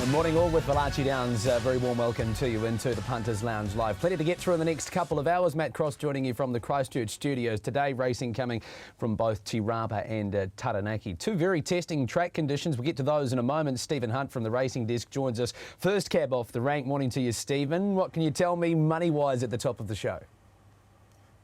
Good morning all with Valachi Downs. Very warm welcome to you into the Punters Lounge Live. Plenty to get through in the next couple of hours. Matt Cross joining you from the Christchurch studios today. Racing coming from both Te Rapa and Taranaki. Two very testing track conditions. We'll get to those in a moment. Stephen Hunt from the Racing Desk joins us. First cab off the rank. Morning to you, Stephen. What can you tell me money-wise at the top of the show?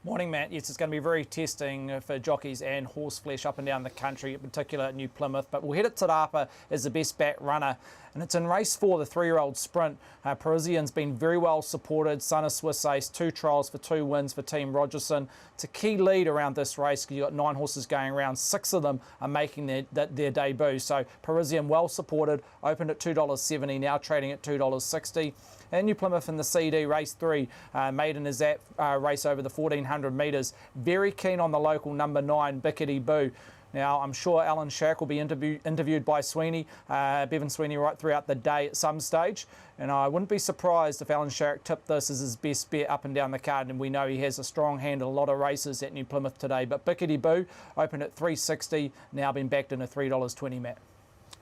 Morning, Matt. Yes, it's going to be very testing for jockeys and horse flesh up and down the country, in particular at New Plymouth. But we'll head at Te Rapa as the best back runner. And it's in race 4, the 3-year-old sprint. Parisian's been very well supported. Son of Swiss Ace, 2 trials for 2 wins for Team Rogerson. It's a key lead around this race because you've got 9 horses going around. 6 of them are making their debut. So Parisian well supported, opened at $2.70, now trading at $2.60. And New Plymouth in the CD race 3, maiden is that race over the 1400 metres. Very keen on the local number 9, Bickety Boo. Now, I'm sure Alan Sharrock will be interviewed by Sweeney, Bevan Sweeney, right throughout the day at some stage. And I wouldn't be surprised if Alan Sharrock tipped this as his best bet up and down the card. And we know he has a strong hand in a lot of races at New Plymouth today. But Bickety Boo opened at $3.60, now been backed in at $3.20, Matt.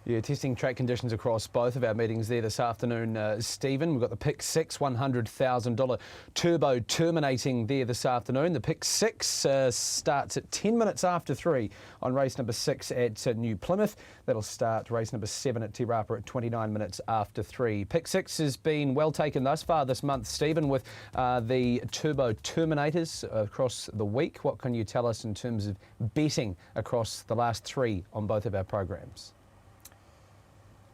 Yeah, testing track conditions across both of our meetings there this afternoon, Stephen. We've got the Pick 6 $100,000 turbo terminating there this afternoon. The Pick 6 starts at 10 minutes after 3 on race number 6 at New Plymouth. That'll start race number 7 at Te Rapa at 29 minutes after 3. Pick 6 has been well taken thus far this month, Stephen, with the turbo terminators across the week. What can you tell us in terms of betting across the last 3 on both of our programs?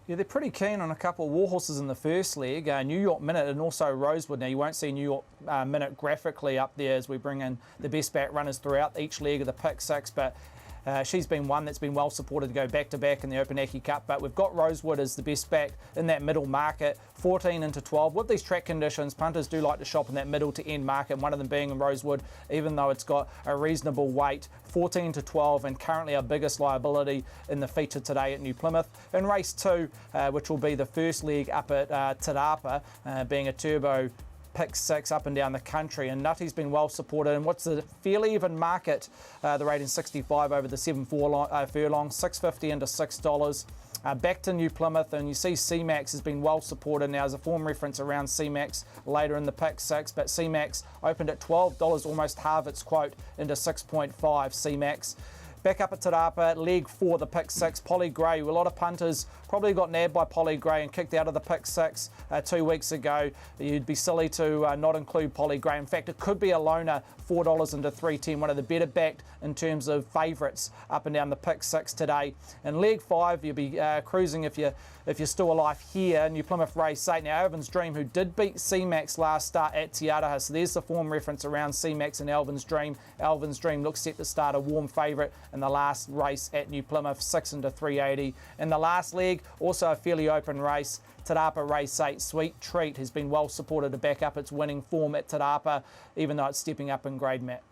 Yeah, they're pretty keen on a couple of war horses in the first leg, New York Minute and also Rosewood. Now, you won't see New York Minute graphically up there as we bring in the best back runners throughout each leg of the Pick 6, but she's been one that's been well supported to go back-to-back in the Opunake Cup. But we've got Rosewood as the best back in that middle market, 14 into 12. With these track conditions, punters do like to shop in that middle to end market, one of them being in Rosewood, even though it's got a reasonable weight, 14 to 12, and currently our biggest liability in the feature today at New Plymouth. In race 2, which will be the first leg up at Te Rapa, being a turbo Pick 6 up and down the country, and Nutty's been well supported. And what's the fairly even market? The rating 65 over the 7 furlong, $6.50 into $6. Back to New Plymouth, and you see C-Max has been well supported. Now, there's a form reference around C-Max later in the Pick 6, but C-Max opened at $12, almost half its quote into 6.5 C-Max. Back up at Te Rapa, leg 4, the Pick 6, Polly Gray. A lot of punters probably got nabbed by Polly Gray and kicked out of the Pick 6 2 weeks ago. You'd be silly to not include Polly Gray. In fact, it could be a loner, $4 into $3.10, one of the better backed in terms of favourites up and down the Pick 6 today. In leg 5, you'll be cruising if you're still alive here. New Plymouth race 8. Now, Alvin's Dream, who did beat C-Max last start at Te Araha. So there's the form reference around C-Max and Alvin's Dream. Alvin's Dream looks set to start a warm favourite in the last race at New Plymouth, 6 into $3.80. In the last leg, also a fairly open race, Te Rapa race 8, Sweet Treat has been well supported to back up its winning form at Te Rapa, even though it's stepping up in grade, Matt.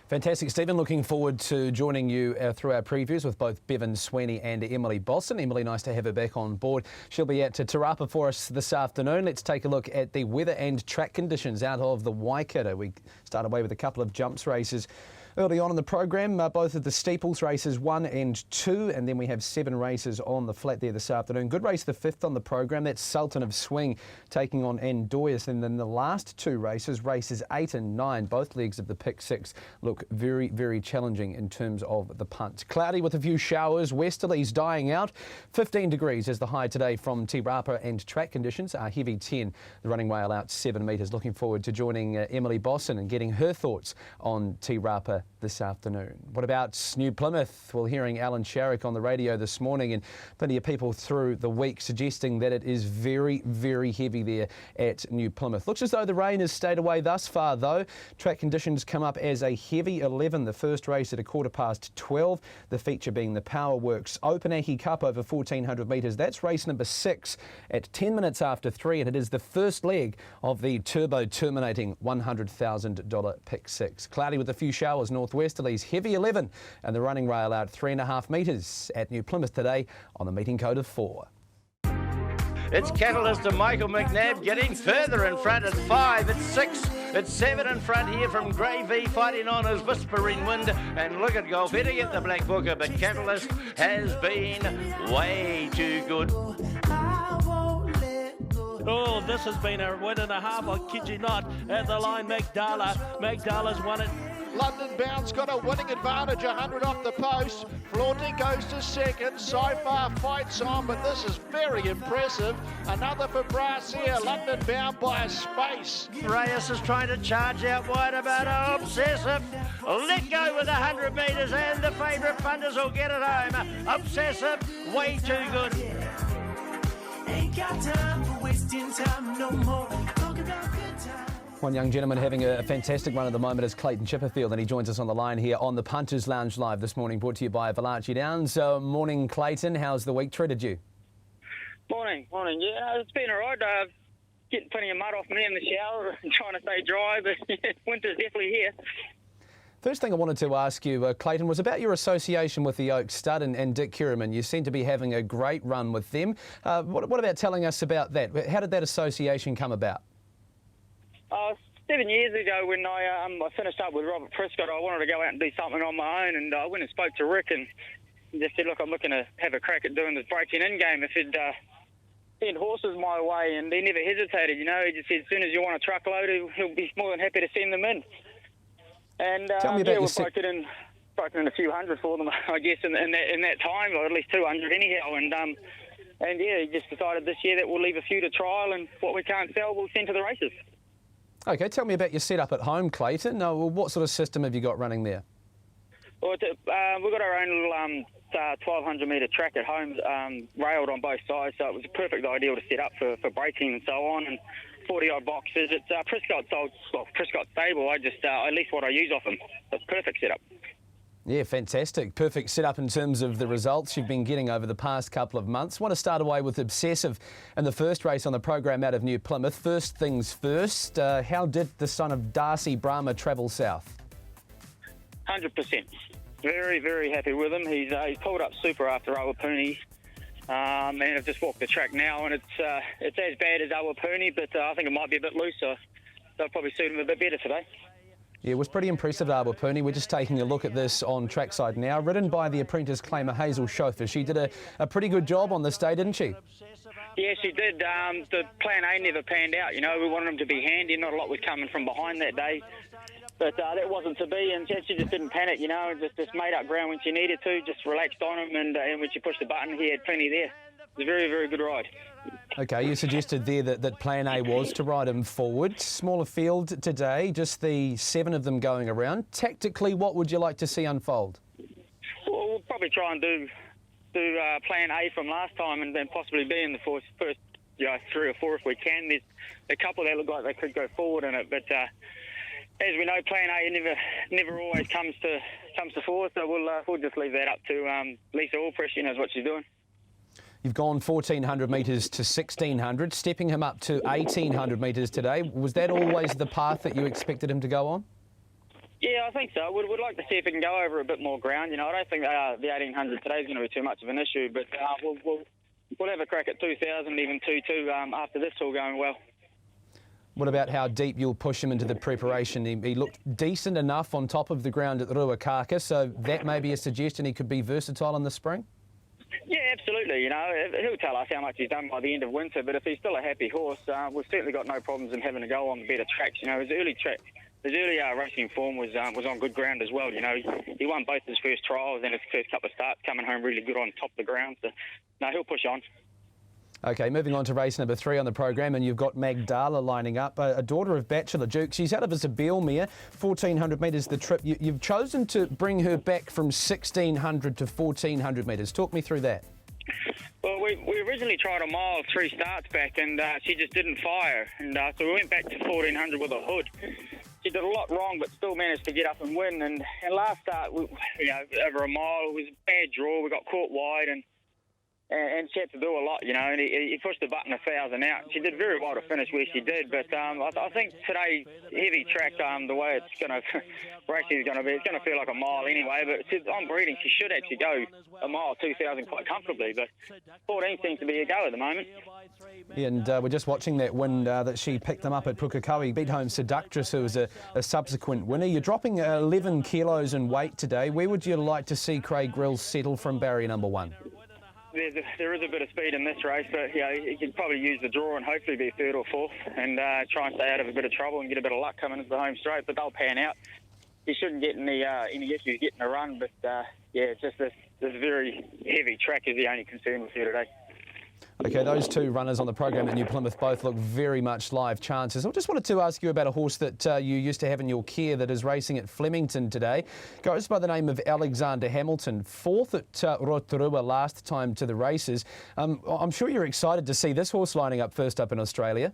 Fantastic, Stephen. Looking forward to joining you through our previews with both Bevan Sweeney and Emily Bosson. Emily, nice to have her back on board. She'll be at Te Rapa for us this afternoon. Let's take a look at the weather and track conditions out of the Waikato. We start away with a couple of jumps races early on in the program, both of the steeples races 1 and 2, and then we have 7 races on the flat there this afternoon. Good race the 5th on the program. That's Sultan of Swing taking on Andoyas. And then the last 2 races, races 8 and 9, both legs of the Pick 6 look very, very challenging in terms of the punt. Cloudy with a few showers, westerlies dying out. 15 degrees is the high today from Te Rapa, and track conditions are heavy 10. The running rail out 7 metres. Looking forward to joining Emily Bosson and getting her thoughts on Te Rapa this afternoon. What about New Plymouth? Well, hearing Alan Sharrock on the radio this morning, and plenty of people through the week suggesting that it is very, very heavy there at New Plymouth. Looks as though the rain has stayed away thus far, though. Track conditions come up as a heavy 11. The first race at 12:15. The feature being the Powerworks Opunake Cup over 1400 metres. That's race number 6 at 10 minutes after 3, and it is the first leg of the turbo terminating $100,000 Pick 6. Cloudy with a few showers northwesterlies, heavy 11, and the running rail out 3.5 metres at New Plymouth today on the meeting code of 4. It's Catalyst and Michael McNabb getting further in front at 5. It's 6. It's 7 in front here from Grey V, fighting on his Whispering Wind. And look at Golf heading at the Black Booker, but Catalyst has been way too good. Oh, this has been a win and a half, I kid you not. At the line, Magdala's won it. London Bound's got a winning advantage, 100 off the post. Flaunty goes to second. So far fights on, but this is very impressive. Another for Brass here. London Bound by a space. Reyes is trying to charge out wide about Obsessive. Let go with 100 metres, and the favourite Punters will get it home. Obsessive, way too good. Ain't got time for wasting time no more. Talk about good time. One young gentleman having a fantastic run at the moment is Clayton Chipperfield, and he joins us on the line here on the Punters Lounge Live this morning, brought to you by Valachi Downs. Morning, Clayton. How's the week treated you? Morning. Yeah, it's been all right. Getting plenty of mud off me in the shower and trying to stay dry, but winter's definitely here. First thing I wanted to ask you, Clayton, was about your association with the Oak Stud and Dick Kierman. You seem to be having a great run with them. What about telling us about that? How did that association come about? 7 years ago when I finished up with Robert Prescott, I wanted to go out and do something on my own, and I went and spoke to Rick and just said, look, I'm looking to have a crack at doing this breaking-in game if he'd send horses my way, and he never hesitated, you know. He just said, as soon as you want a truckload, he'll be more than happy to send them in. And Tell me about we've broken in a few hundred for them, I guess, in that time, or at least 200 anyhow. And yeah, he just decided this year that we'll leave a few to trial, and what we can't sell, we'll send to the races. Okay, tell me about your setup at home, Clayton. What sort of system have you got running there? Well, we've got our own little 1,200 metre track at home, railed on both sides, so it was a perfect ideal to set up for braking and so on. And 40-odd boxes. It's Prescott stable. At least what I use off them. It's a perfect setup. Yeah, fantastic. Perfect setup in terms of the results you've been getting over the past couple of months. Want to start away with Obsessive in the first race on the program out of New Plymouth. First things first, how did the son of Darcy Brahma travel south? 100%. Very, very happy with him. He's pulled up super after Awapuni. And I've just walked the track now, and it's as bad as Awapuni, but I think it might be a bit looser. They'll probably suit him a bit better today. Yeah, it was pretty impressive, Awapuni. We're just taking a look at this on trackside now. Ridden by the apprentice claimer Hazel Chauffeur. She did a pretty good job on this day, didn't she? Yeah, she did. The plan A never panned out. You know, we wanted him to be handy. Not a lot was coming from behind that day. But that wasn't to be, and she just didn't panic, you know, just made up ground when she needed to, just relaxed on him, and when she pushed the button, he had plenty there. It was a very, very good ride. Okay, you suggested there that plan A was to ride him forward. Smaller field today, just the 7 of them going around. Tactically, what would you like to see unfold? Well, we'll probably try and do plan A from last time, and then possibly be in the first 3 or 4 if we can. There's a couple that look like they could go forward in it, but as we know, plan A never always comes to forward, so we'll just leave that up to Lisa Allpress. She knows what she's doing. You've gone 1,400 metres to 1,600, stepping him up to 1,800 metres today. Was that always the path that you expected him to go on? Yeah, I think so. We'd like to see if he can go over a bit more ground. You know, I don't think the 1,800 today is going to be too much of an issue, but we'll have a crack at 2,000, even 2,200 after this all going well. What about how deep you'll push him into the preparation? He looked decent enough on top of the ground at the Ruakaka, so that may be a suggestion he could be versatile in the spring? Yeah, absolutely. You know, he'll tell us how much he's done by the end of winter, but if he's still a happy horse, we've certainly got no problems in having to go on the better tracks. You know, his early racing form was on good ground as well. You know, he won both his first trials and his first couple of starts, coming home really good on top of the ground. So, no, he'll push on. OK, moving on to race number 3 on the program, and you've got Magdala lining up, a daughter of Bachelor Duke. She's out of a Zabeel mare, 1,400 metres the trip. You've chosen to bring her back from 1,600 to 1,400 metres. Talk me through that. Well, we originally tried a mile 3 starts back, and she just didn't fire. And so we went back to 1,400 with a hood. She did a lot wrong, but still managed to get up and win. And last start, over a mile, it was a bad draw. We got caught wide, and and she had to do a lot, you know, and he pushed the button 1,000 out. She did very well to finish where she did, but I think today, heavy track, the way it's going to, racing is going to be, it's going to feel like a mile anyway, but on breeding, she should actually go a mile, 2,000 quite comfortably, but 14 seems to be a go at the moment. Yeah, and we're just watching that win that she picked them up at Pukekohe, beat home Seductress, who was a subsequent winner. You're dropping 11 kilos in weight today. Where would you like to see Craig Grills settle from barrier number 1? There is a bit of speed in this race, but yeah, he can probably use the draw and hopefully be 3rd or 4th and try and stay out of a bit of trouble and get a bit of luck coming into the home straight. But they'll pan out. He shouldn't get any issues getting a run, but yeah, it's just this very heavy track is the only concern with you today. Okay, those two runners on the program at New Plymouth both look very much live chances. I just wanted to ask you about a horse that you used to have in your care that is racing at Flemington today. Goes by the name of Alexander Hamilton, 4th at Rotorua last time to the races. I'm sure you're excited to see this horse lining up first up in Australia.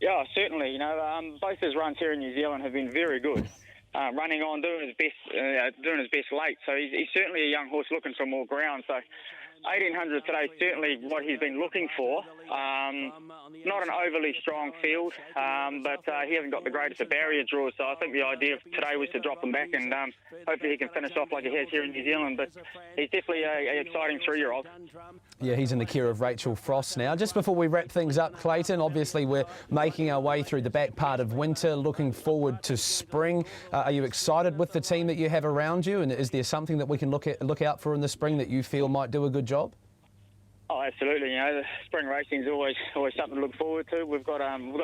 Yeah, certainly. You know, both his runs here in New Zealand have been very good. Running on, doing his best late. So he's certainly a young horse looking for more ground. So 1800 today is certainly what he's been looking for. Not an overly strong field, but he hasn't got the greatest of barrier draws. So I think the idea of today was to drop him back and hopefully he can finish off like he has here in New Zealand. But he's definitely an exciting 3-year-old. Yeah, he's in the care of Rachel Frost now. Just before we wrap things up, Clayton, obviously we're making our way through the back part of winter, looking forward to spring. Are you excited with the team that you have around you? And is there something that we can look out for in the spring that you feel might do a good job? Oh, absolutely. You know, the spring racing is always something to look forward to. We've got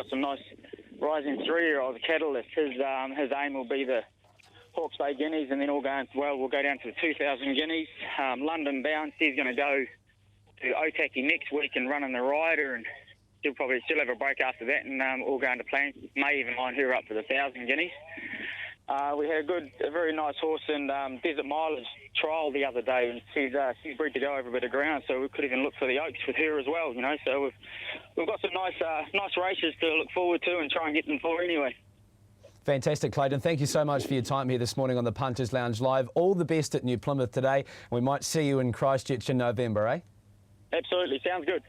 some nice rising 3-year-olds. Catalyst. His aim will be the Hawke's Bay Guineas, and then we'll go down to the 2,000 Guineas. London Bound, he's going to go to Otaki next week and run in the Rider, and she'll have a break after that, and all going to plan. May even line her up for the 1,000 Guineas. We had a very nice horse in Desert Mileage trial the other day, and she's bred to go over a bit of ground, so we could even look for the Oaks with her as well, you know. So we've got some nice races to look forward to and try and get them for anyway. Fantastic, Clayton. Thank you so much for your time here this morning on the Punters Lounge Live. All the best at New Plymouth today. We might see you in Christchurch in November, eh? Absolutely. Sounds good.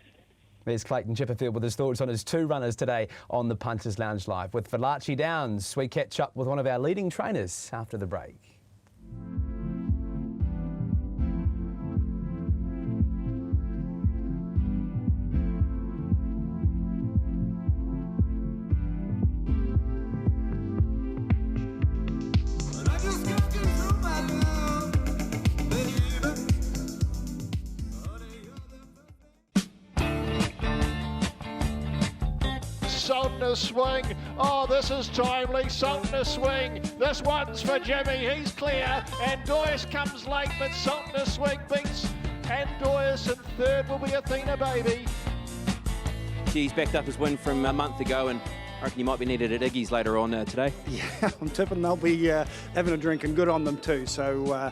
There's Clayton Chipperfield with his thoughts on his 2 runners today on the Punters Lounge Live. With Valachi Downs, we catch up with one of our leading trainers after the break. Sultan swing. Oh, this is timely. Sultan swing. This one's for Jimmy. He's clear. Andoyas comes late, but Sultan swing beats Andoyas, and 3rd will be Athena Baby. He's backed up his win from a month ago, and I reckon you might be needed at Iggy's later on today. Yeah, I'm tipping they'll be having a drink, and good on them too. So,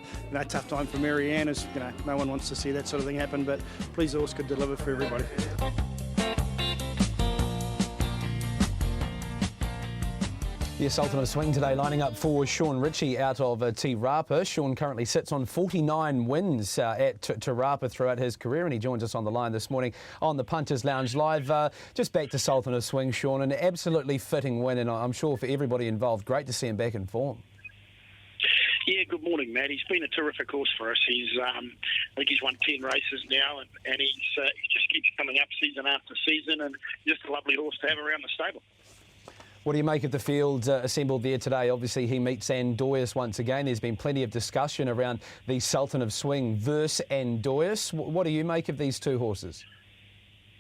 tough time for Marianne. As no one wants to see that sort of thing happen, but please, the horse could deliver for everybody. The Sultan of Swing today lining up for Sean Ritchie out of Te Rapa. Sean currently sits on 49 wins at Te Rapa throughout his career, and he joins us on the line this morning on the Punters Lounge Live. Just back to Sultan of Swing, Sean, an absolutely fitting win, and I'm sure for everybody involved, great to see him back in form. Yeah, good morning, Matt. He's been a terrific horse for us. I think he's won 10 races now, and he just keeps coming up season after season, and just a lovely horse to have around the stable. What do you make of the field assembled there today? Obviously, he meets Andoyas once again. There's been plenty of discussion around the Sultan of Swing versus Andoyas. What do you make of these 2 horses?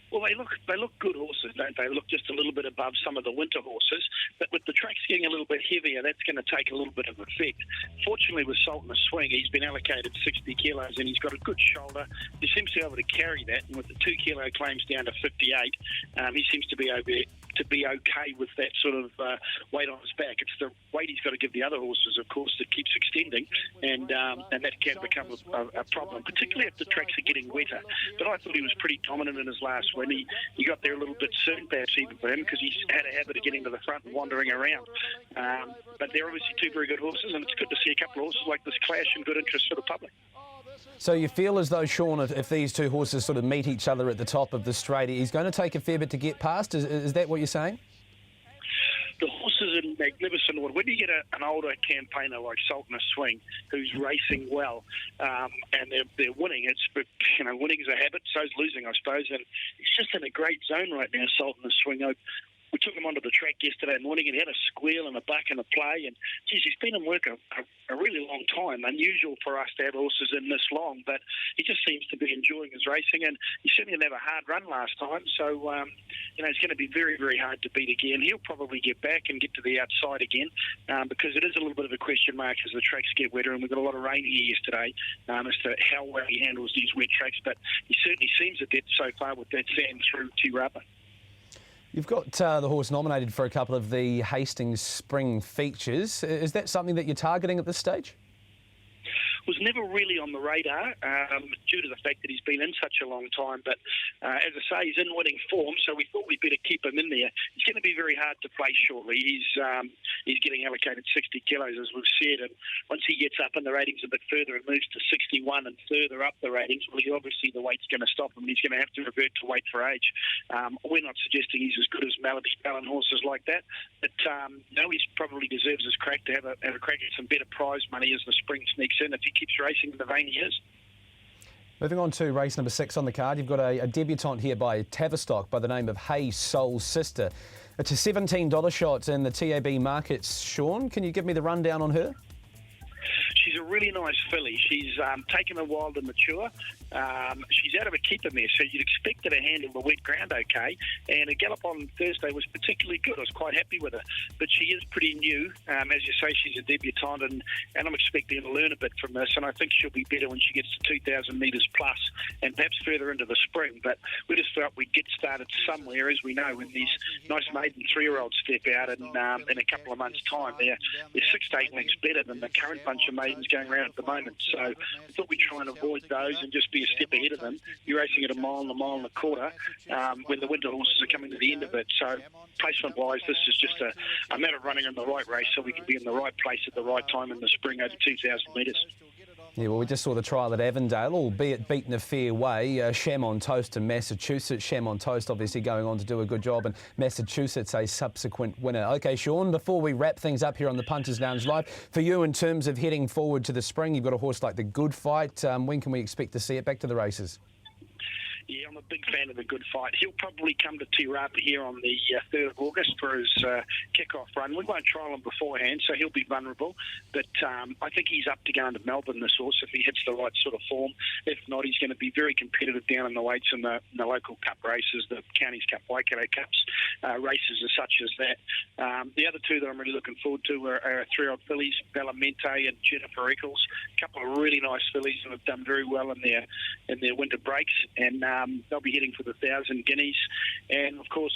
Well, they look good horses, don't they? They look just a little bit above some of the winter horses, but with the tracks getting a little bit heavier, that's going to take a little bit of effect. Fortunately, with Sultan of Swing, he's been allocated 60 kilos, and he's got a good shoulder. He seems to be able to carry that, and with the 2 kilo claims down to 58, he seems to be okay with that sort of weight on his back. It's the weight he's got to give the other horses, of course, that keeps extending, and that can become a problem, particularly if the tracks are getting wetter. But I thought he was pretty dominant in his last win. He got there a little bit soon, perhaps even for him, because he's had a habit of getting to the front and wandering around. But they're obviously 2 very good horses, and it's good to see a couple of horses like this clash and good interest for the public. So you feel as though, Sean, if these two horses sort of meet each other at the top of the straight, he's going to take a fair bit to get past? Is that what you're saying? The horses in magnificent order. When you get an older campaigner like Sultan Swing, who's racing well, and they're winning, winning is a habit, so's losing, I suppose, and he's just in a great zone right now, Sultan Swing. We took him onto the track yesterday morning and he had a squeal and a buck and a play, and geez, he's been in work a really long time. Unusual for us to have horses in this long, but he just seems to be enjoying his racing, and he certainly didn't have a hard run last time, so it's going to be very, very hard to beat again. He'll probably get back and get to the outside again, because it is a little bit of a question mark as the tracks get wetter, and we've got a lot of rain here yesterday as to how well he handles these wet tracks, but he certainly seems adept so far with that sand through Tirapa. You've got the horse nominated for a couple of the Hastings Spring features. Is that something that you're targeting at this stage? Was never really on the radar due to the fact that he's been in such a long time. But as I say, he's in winning form, so we thought we'd better keep him in there. He's going to be very hard to place shortly. He's getting allocated 60 kilos, as we've said, and once he gets up in the ratings a bit further and moves to 61 and further up the ratings, well, obviously the weight's going to stop him, and he's going to have to revert to weight for age. We're not suggesting he's as good as Melody Bell and horses like that, but he probably deserves his crack to have a crack at some better prize money as the spring sneaks in, if he keeps racing in the vein he is. Moving on to race number 6 on the card, you've got a debutant here by Tavistock by the name of Hey Soul Sister. It's a $17 shot in the TAB markets. Sean, can you give me the rundown on her? She's a really nice filly. She's taken a while to mature. She's out of a keeper mare, so you'd expect her to handle the wet ground okay. And her gallop on Thursday was particularly good. I was quite happy with her. But she is pretty new. As you say, she's a debutante, and I'm expecting her to learn a bit from this. And I think she'll be better when she gets to 2,000 metres plus and perhaps further into the spring. But we just thought we'd get started somewhere, as we know, when these nice maiden 3-year-olds step out in a couple of months' time. They're 6 to 8 lengths better than the current bunch of maidens going around at the moment. So I thought we'd try and avoid those and just be a step ahead of them. You're racing at a mile and a quarter when the winter horses are coming to the end of it. So placement-wise, this is just a matter of running in the right race so we can be in the right place at the right time in the spring over 2,000 metres. Yeah, well, we just saw the trial at Avondale, albeit beaten a fair way. Sham on Toast in Massachusetts. Sham on Toast obviously going on to do a good job, and Massachusetts a subsequent winner. OK, Sean, before we wrap things up here on the Punters Lounge Live, for you in terms of heading forward to the spring, you've got a horse like the Good Fight. When can we expect to see it back to the races? Yeah, I'm a big fan of the Good Fight. He'll probably come to Tirapa here on the 3rd of August for his kick-off run. We won't trial him beforehand, so he'll be vulnerable. But I think he's up to going to Melbourne, this horse, if he hits the right sort of form. If not, he's going to be very competitive down in the weights in the local cup races, the Counties Cup, Waikato Cups, races as such as that. The other two that I'm really looking forward to are 3-year-old fillies, Bellamente and Jennifer Eccles. A couple of really nice fillies who have done very well in their winter breaks, and they'll be heading for the 1,000 guineas, and of course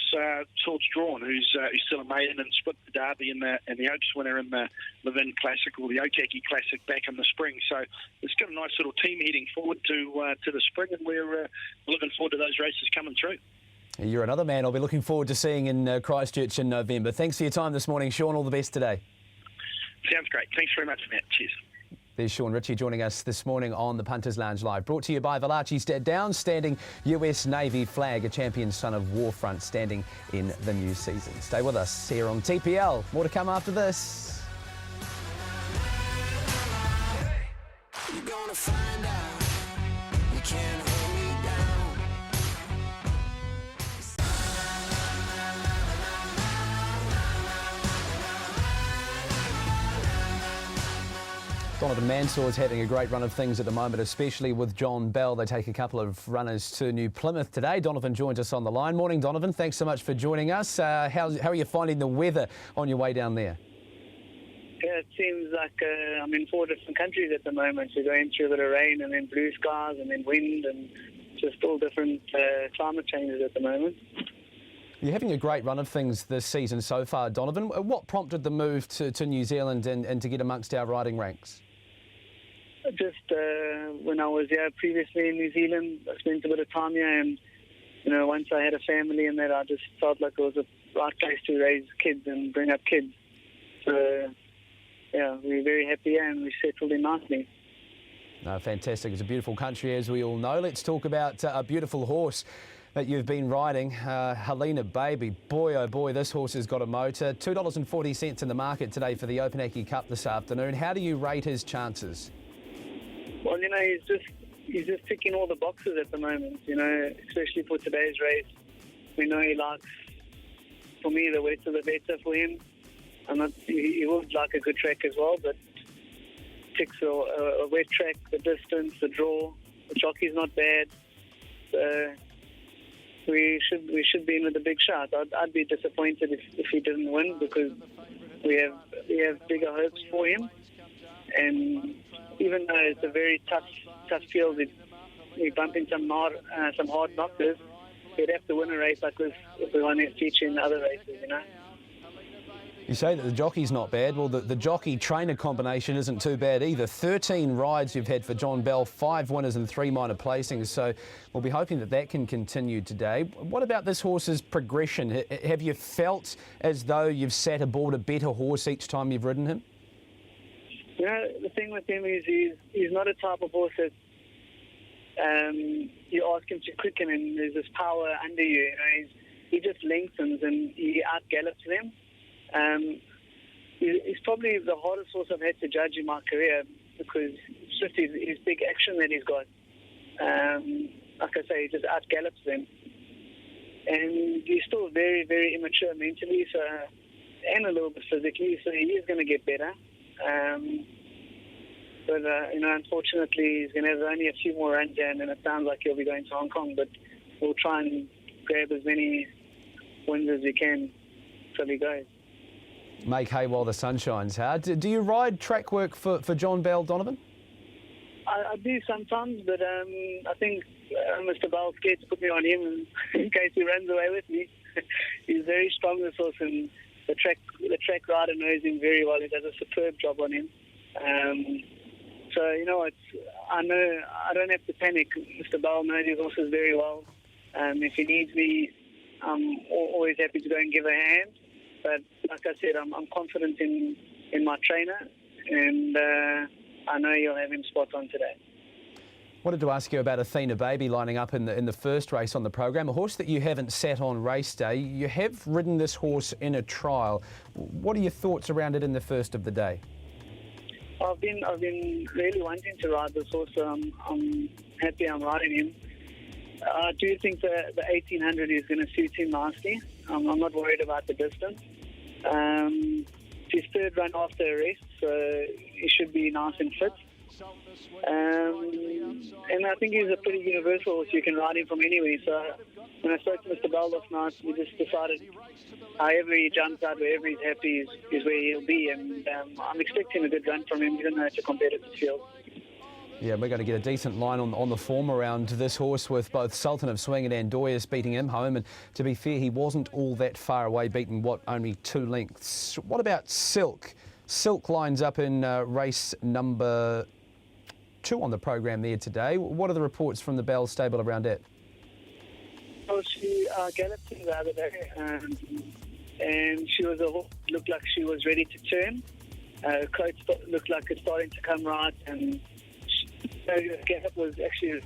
Swords Drawn, who's still a maiden and split the Derby and the Oaks winner in the Levin Classic or the Otaki Classic back in the spring. So it's got a nice little team heading forward to the spring, and we're looking forward to those races coming through. You're another man I'll be looking forward to seeing in Christchurch in November. Thanks for your time this morning, Sean. All the best today. Sounds great. Thanks very much, Matt. Cheers. There's Sean Ritchie joining us this morning on the Punters Lounge Live. Brought to you by Valachi's downstanding US Navy flag, a champion son of Warfront standing in the new season. Stay with us here on TPL. More to come after this. You're gonna find out you can't hold me down. Donovan Mansour's having a great run of things at the moment, especially with John Bell. They take a couple of runners to New Plymouth today. Donovan joins us on the line. Morning, Donovan. Thanks so much for joining us. How are you finding the weather on your way down there? Yeah, it seems like I'm in 4 different countries at the moment. We're going through a bit of rain and then blue skies and then wind and just all different climate changes at the moment. You're having a great run of things this season so far, Donovan. What prompted the move to New Zealand and to get amongst our riding ranks? Just when I was here previously in New Zealand, I spent a bit of time here, and once I had a family and that, I just felt like it was a right place to raise kids and bring up kids. So yeah, we're very happy here and we settled in nicely. No, fantastic. It's a beautiful country, as we all know. Let's talk about a beautiful horse that you've been riding, Helena Baby. Boy, oh boy, this horse has got a motor. $2.40 in the market today for the Opanaki Cup this afternoon. How do you rate his chances? Well, you know, he's just ticking all the boxes at the moment, you know, especially for today's race. We know he likes, for me, the wetter the better for him. He would like a good track as well, but ticks a wet track, the distance, the draw. The jockey's not bad. So we should be in with a big shot. I'd be disappointed if he didn't win, because we have bigger hopes for him. And even though it's a very tough field, we bump into some hard knockers. He'd have to win a race like this if we want to feature in other races, you know. You say that the jockey's not bad. Well, the jockey-trainer combination isn't too bad either. 13 rides you've had for John Bell, 5 winners and 3 minor placings. So we'll be hoping that can continue today. What about this horse's progression? Have you felt as though you've sat aboard a better horse each time you've ridden him? You know, the thing with him is he's not a type of horse that you ask him to quicken and there's this power under you. You know, he just lengthens and he out-gallops them. He's probably the hardest horse I've had to judge in my career, because it's just his big action that he's got. Like I say, he just out-gallops them. And he's still very, very immature mentally, so, and a little bit physically, so he is going to get better. But you know, unfortunately, he's going to have only a few more runs there, and then it sounds like he'll be going to Hong Kong. But we'll try and grab as many wins as we can till he goes. Make hay while the sun shines, huh? Do you ride track work for John Bell, Donovan? I do sometimes, but I think Mr. Bell's scared to put me on him in case he runs away with me. He's very strong, this horse, and the track rider knows him very well. He does a superb job on him. So, you know, I know I don't have to panic. Mr. Bell knows his horses very well. If he needs me, I'm always happy to go and give a hand. But like I said, I'm confident in my trainer, and I know he'll have him spot on today. Wanted to ask you about Athena Baby lining up in the first race on the program, a horse that you haven't sat on race day. You have ridden this horse in a trial. What are your thoughts around it in the first of the day? I've been really wanting to ride this horse, so I'm happy I'm riding him. I do think the 1800 is going to suit him nicely. I'm not worried about the distance. It's his third run after a rest, so he should be nice and fit. And I think he's a pretty universal horse. You can ride him from anywhere. So when I spoke to Mr. Bell last night, we just decided however he jumps out, wherever he's happy is where he'll be. And I'm expecting a good run from him, even though it's a competitive field. Yeah, we're going to get a decent line on the form around this horse, with both Sultan of Swing and Andoyas beating him home. And to be fair, he wasn't all that far away, beaten, only 2 lengths. What about Silk? Silk lines up in race number 2 on the program there today. What are the reports from the Bell stable around it? Well, she galloped in the other day, and she was a horse that looked like she was ready to turn. Coat looked like it's starting to come right, and the gallop was actually,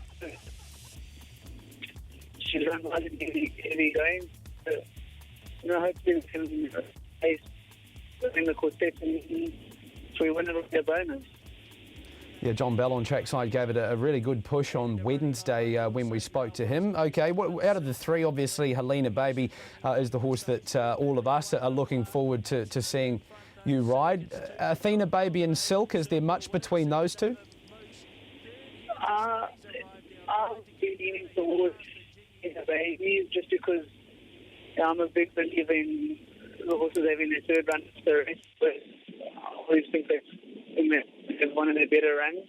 she's run well and heavy going. So, you know, hopefully we can pace in the quartet and so we win a bonus. Yeah, John Bell on trackside gave it a really good push on Wednesday when we spoke to him. Okay, out of the 3, obviously, Helena Baby is the horse that all of us are looking forward to seeing you ride. Athena Baby and Silk, is there much between those two? I'll be leaning towards Athena Baby just because I'm a big believer in the horses having their third run after the race, but I always think that's one of their better runs.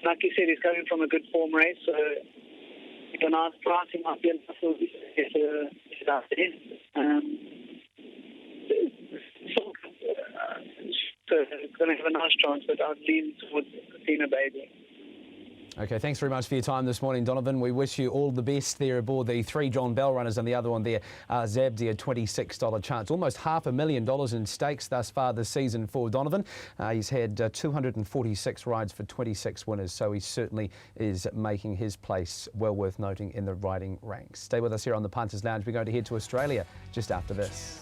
Like you said, he's coming from a good form race, so if a nice pricing might be enough to get after him. So it's going to have a nice chance, but I'd lean towards Athena Baby. Okay, thanks very much for your time this morning, Donovan. We wish you all the best there aboard the 3 John Bell runners and the other one there, Zabdi, a $26 chance. Almost $500,000 in stakes thus far this season for Donovan. He's had 246 rides for 26 winners, so he certainly is making his place well worth noting in the riding ranks. Stay with us here on the Punters Lounge. We're going to head to Australia just after this.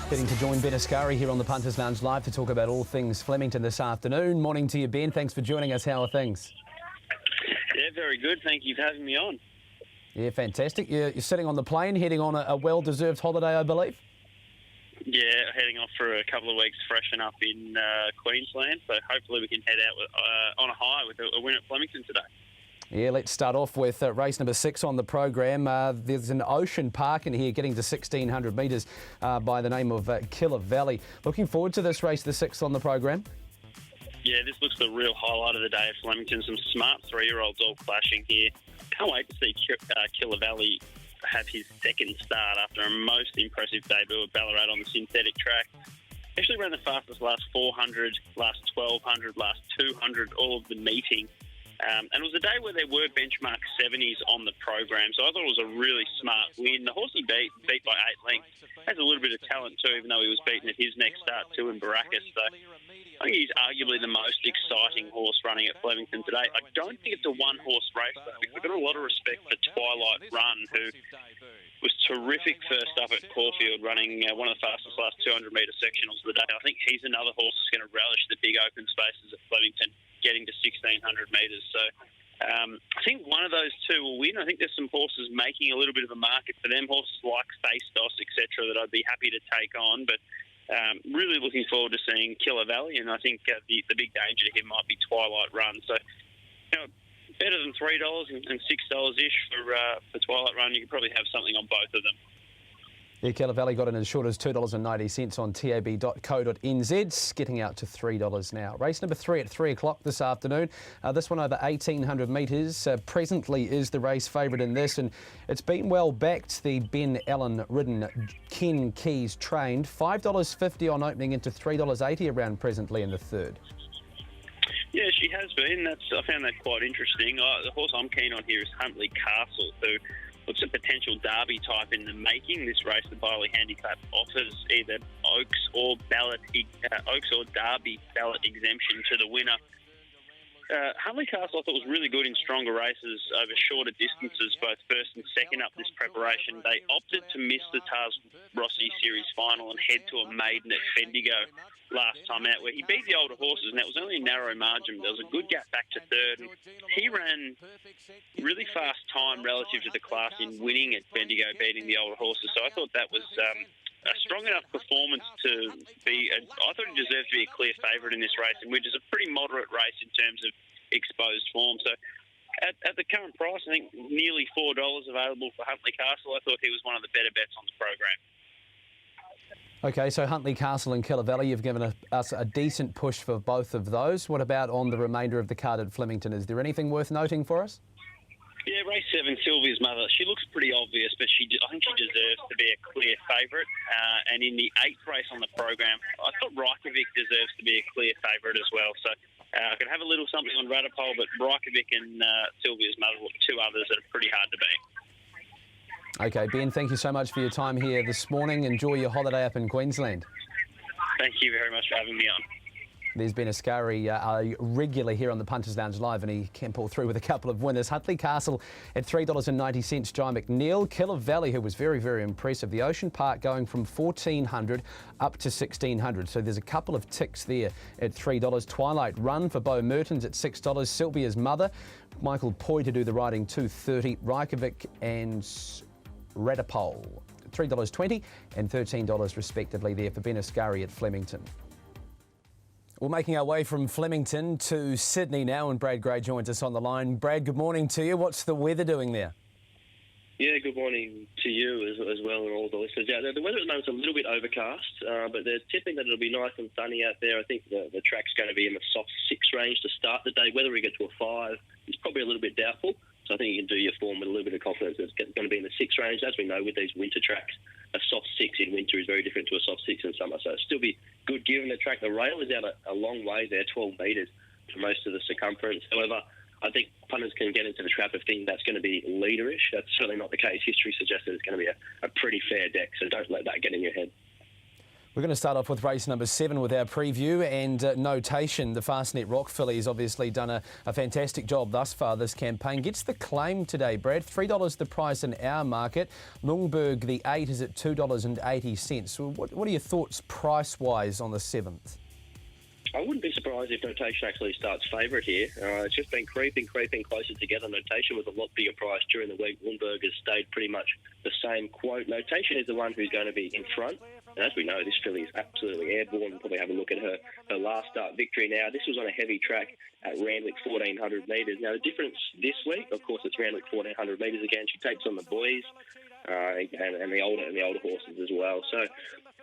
Getting to join Ben Ascari here on the Punters Lounge Live to talk about all things Flemington this afternoon. Morning to you, Ben. Thanks for joining us. How are things? Yeah, very good. Thank you for having me on. Yeah, fantastic. You're sitting on the plane, heading on a well-deserved holiday, I believe? Yeah, heading off for a couple of weeks to freshen up in Queensland. So hopefully we can head out on a high with a win at Flemington today. Yeah, let's start off with race number 6 on the program. There's an ocean park in here getting to 1,600 metres by the name of Killer Valley. Looking forward to this race, the 6th on the program. Yeah, this looks the real highlight of the day at Flemington. Some smart 3-year-olds all clashing here. Can't wait to see Killer Valley have his second start after a most impressive debut at Ballarat on the synthetic track. Actually ran the fastest last 400, last 1,200, last 200, all of the meeting. And it was a day where there were benchmark 70s on the program, so I thought it was a really smart win. The horse he beat by 8 lengths, has a little bit of talent too, even though he was beaten at his next start too in Baracus. So I think he's arguably the most exciting horse running at Flemington today. I don't think it's a one-horse race, though, because I've got a lot of respect for Twilight Run, who was terrific first up at Caulfield, running one of the fastest last 200-metre sectionals of the day. I think he's another horse that's going to relish the big open spaces at Flemington, getting to 1,600 metres. So I think one of those two will win. I think there's some horses making a little bit of a market for them, horses like Fastos, etc., that I'd be happy to take on. But really looking forward to seeing Killer Valley, and I think the big danger to him might be Twilight Run. So, better than $3 and $6-ish for Twilight Run. You could probably have something on both of them. Yeah, Killer Valley got in as short as $2.90 on tab.co.nz, getting out to $3 now. Race number 3 at 3 o'clock this afternoon. This one over 1,800 metres. Presently is the race favourite in this, and it's been well backed. The Ben Allen ridden, Ken Keys trained. $5.50 on opening into $3.80 around presently in the third. Yeah, she has been. I found that quite interesting. The horse I'm keen on here is Huntley Castle, who looks a potential Derby type in the making. This race, the Biley Handicap offers either Oaks or Derby ballot exemption to the winner. Huntley Castle, I thought, was really good in stronger races over shorter distances, both first and second up this preparation. They opted to miss the Tars Rossi Series final and head to a maiden at Bendigo last time out, where he beat the older horses, and that was only a narrow margin. There was a good gap back to third, and he ran really fast time relative to the class in winning at Bendigo, beating the older horses. So I thought that was a strong enough performance to be. I thought he deserved to be a clear favourite in this race, which is a pretty moderate race in terms of exposed form. So at the current price, I think nearly $4 available for Huntley Castle. I thought he was one of the better bets on the program. Okay, so Huntley Castle and Killer Valley, you've given us a decent push for both of those. What about on the remainder of the card at Flemington? Is there anything worth noting for us? Yeah, race 7, Sylvia's Mother. She looks pretty obvious, but I think she deserves to be a clear favourite. And in the 8th race on the program, I thought Reykjavik deserves to be a clear favourite as well. So I could have a little something on Radipole, but Reykjavik and Sylvia's Mother were two others that are pretty hard to beat. Okay, Ben, thank you so much for your time here this morning. Enjoy your holiday up in Queensland. Thank you very much for having me on. There's Ben Ascari, a regular here on the Punters Lounge Live, and he can pull through with a couple of winners. Huntley Castle at $3.90, John McNeil. Killer Valley, who was very, very impressive. The Ocean Park going from $1,400 up to $1,600. So there's a couple of ticks there at $3. Twilight Run for Bo Mertens at $6. Sylvia's Mother, Michael Poy to do the riding, $2.30. Reykjavik and Radipole, $3.20 and $13 respectively there for Ben Ascari at Flemington. We're making our way from Flemington to Sydney now, and Brad Gray joins us on the line. Brad, good morning to you. What's the weather doing there? Yeah, good morning to you as well and all the listeners out there. The weather at the moment is a little bit overcast, but they're tipping that it'll be nice and sunny out there. I think the track's going to be in the soft 6 range to start the day. Whether we get to a 5 is probably a little bit doubtful. So I think you can do your form with a little bit of confidence that it's going to be in the 6 range. As we know, with these winter tracks, a soft 6 in winter is very different to a soft 6 in summer. So it'll still be good given the track. The rail is out a long way there, 12 metres for most of the circumference. However, I think punters can get into the trap of thinking that's going to be leaderish. That's certainly not the case. History suggests that it's going to be a pretty fair deck, so don't let that get in your head. We're going to start off with race number 7 with our preview and notation. The Fastnet Rock filly has obviously done a fantastic job thus far this campaign. Gets the claim today, Brad. $3 the price in our market. Lungberg, the 8 is at $2.80. So what are your thoughts price-wise on the 7th? I wouldn't be surprised if Notation actually starts favourite here. It's just been creeping closer together. Notation was a lot bigger price during the week. Lundberg has stayed pretty much the same quote. Notation is the one who's going to be in front. And as we know, this filly is absolutely airborne. We'll probably have a look at her last start victory now. This was on a heavy track at Randwick, 1,400 metres. Now, the difference this week, of course, it's Randwick 1,400 metres again. She takes on the boys and the older horses as well. So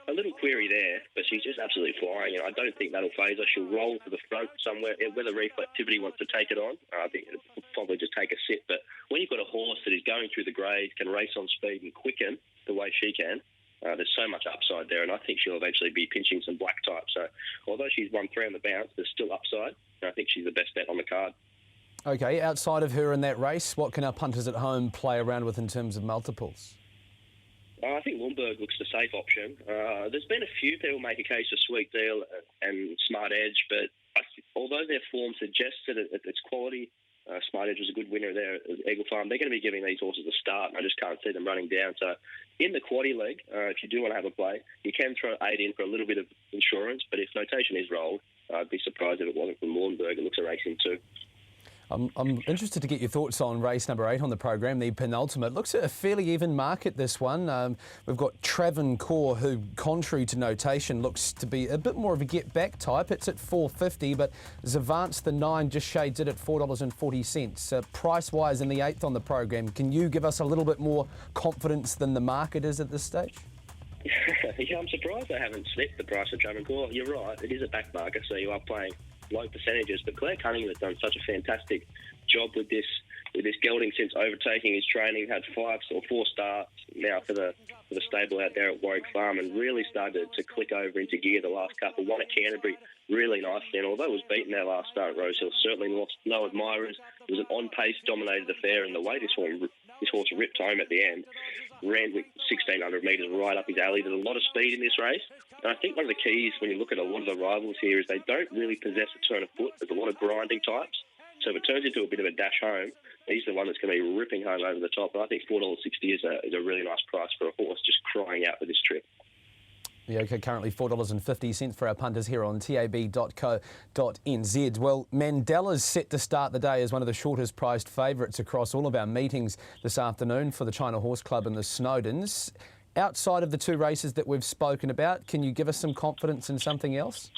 a little query there, but she's just absolutely flying, and I don't think that'll phase her. She'll roll to the front somewhere. Whether reflectivity wants to take it on, I think it'll probably just take a sit. But when you've got a horse that is going through the grades, can race on speed and quicken the way she can, there's so much upside there, and I think she'll eventually be pinching some black type. So although she's won 3 on the bounce, there's still upside, and I think she's the best bet on the card. Okay, outside of her in that race, what can our punters at home play around with in terms of multiples? I think Lundberg looks the safe option. There's been a few people make a case for Sweet Deal and Smart Edge, but although their form suggests that it's quality, Smart Edge was a good winner there at Eagle Farm. They're going to be giving these horses a start, and I just can't see them running down. So in the quaddie leg, if you do want to have a play, you can throw 8 in for a little bit of insurance, but if Notation is rolled, I'd be surprised if it wasn't from Lundberg. It looks a racing too. I'm interested to get your thoughts on race number 8 on the program, the penultimate. Looks at a fairly even market, this one. We've got Travancore, who, contrary to Notation, looks to be a bit more of a get-back type. It's at $4.50, but Zavance, the 9, just shades it at $4.40. Price-wise in the 8th on the program, can you give us a little bit more confidence than the market is at this stage? Yeah, I'm surprised they haven't slipped the price of Travancore. You're right, it is a back market, so you are playing low percentages, but Claire Cunningham has done such a fantastic job with this gelding since overtaking his training. Had 4 starts now for the stable out there at Warwick Farm, and really started to click over into gear the last couple. Won at Canterbury really nicely, and although it was beaten their last start at Rosehill, certainly lost no admirers. It was an on-pace dominated affair, and the way this horse ripped home at the end, ran with 1,600 metres right up his alley. There's a lot of speed in this race. And I think one of the keys when you look at a lot of the rivals here is they don't really possess a turn of foot. There's a lot of grinding types. So if it turns into a bit of a dash home, he's the one that's going to be ripping home over the top. And I think $4.60 is a really nice price for a horse just crying out for this trip. Yeah, okay, currently $4.50 for our punters here on tab.co.nz. Well, Mandela's set to start the day as one of the shortest priced favourites across all of our meetings this afternoon for the China Horse Club and the Snowdens. Outside of the 2 races that we've spoken about, can you give us some confidence in something else?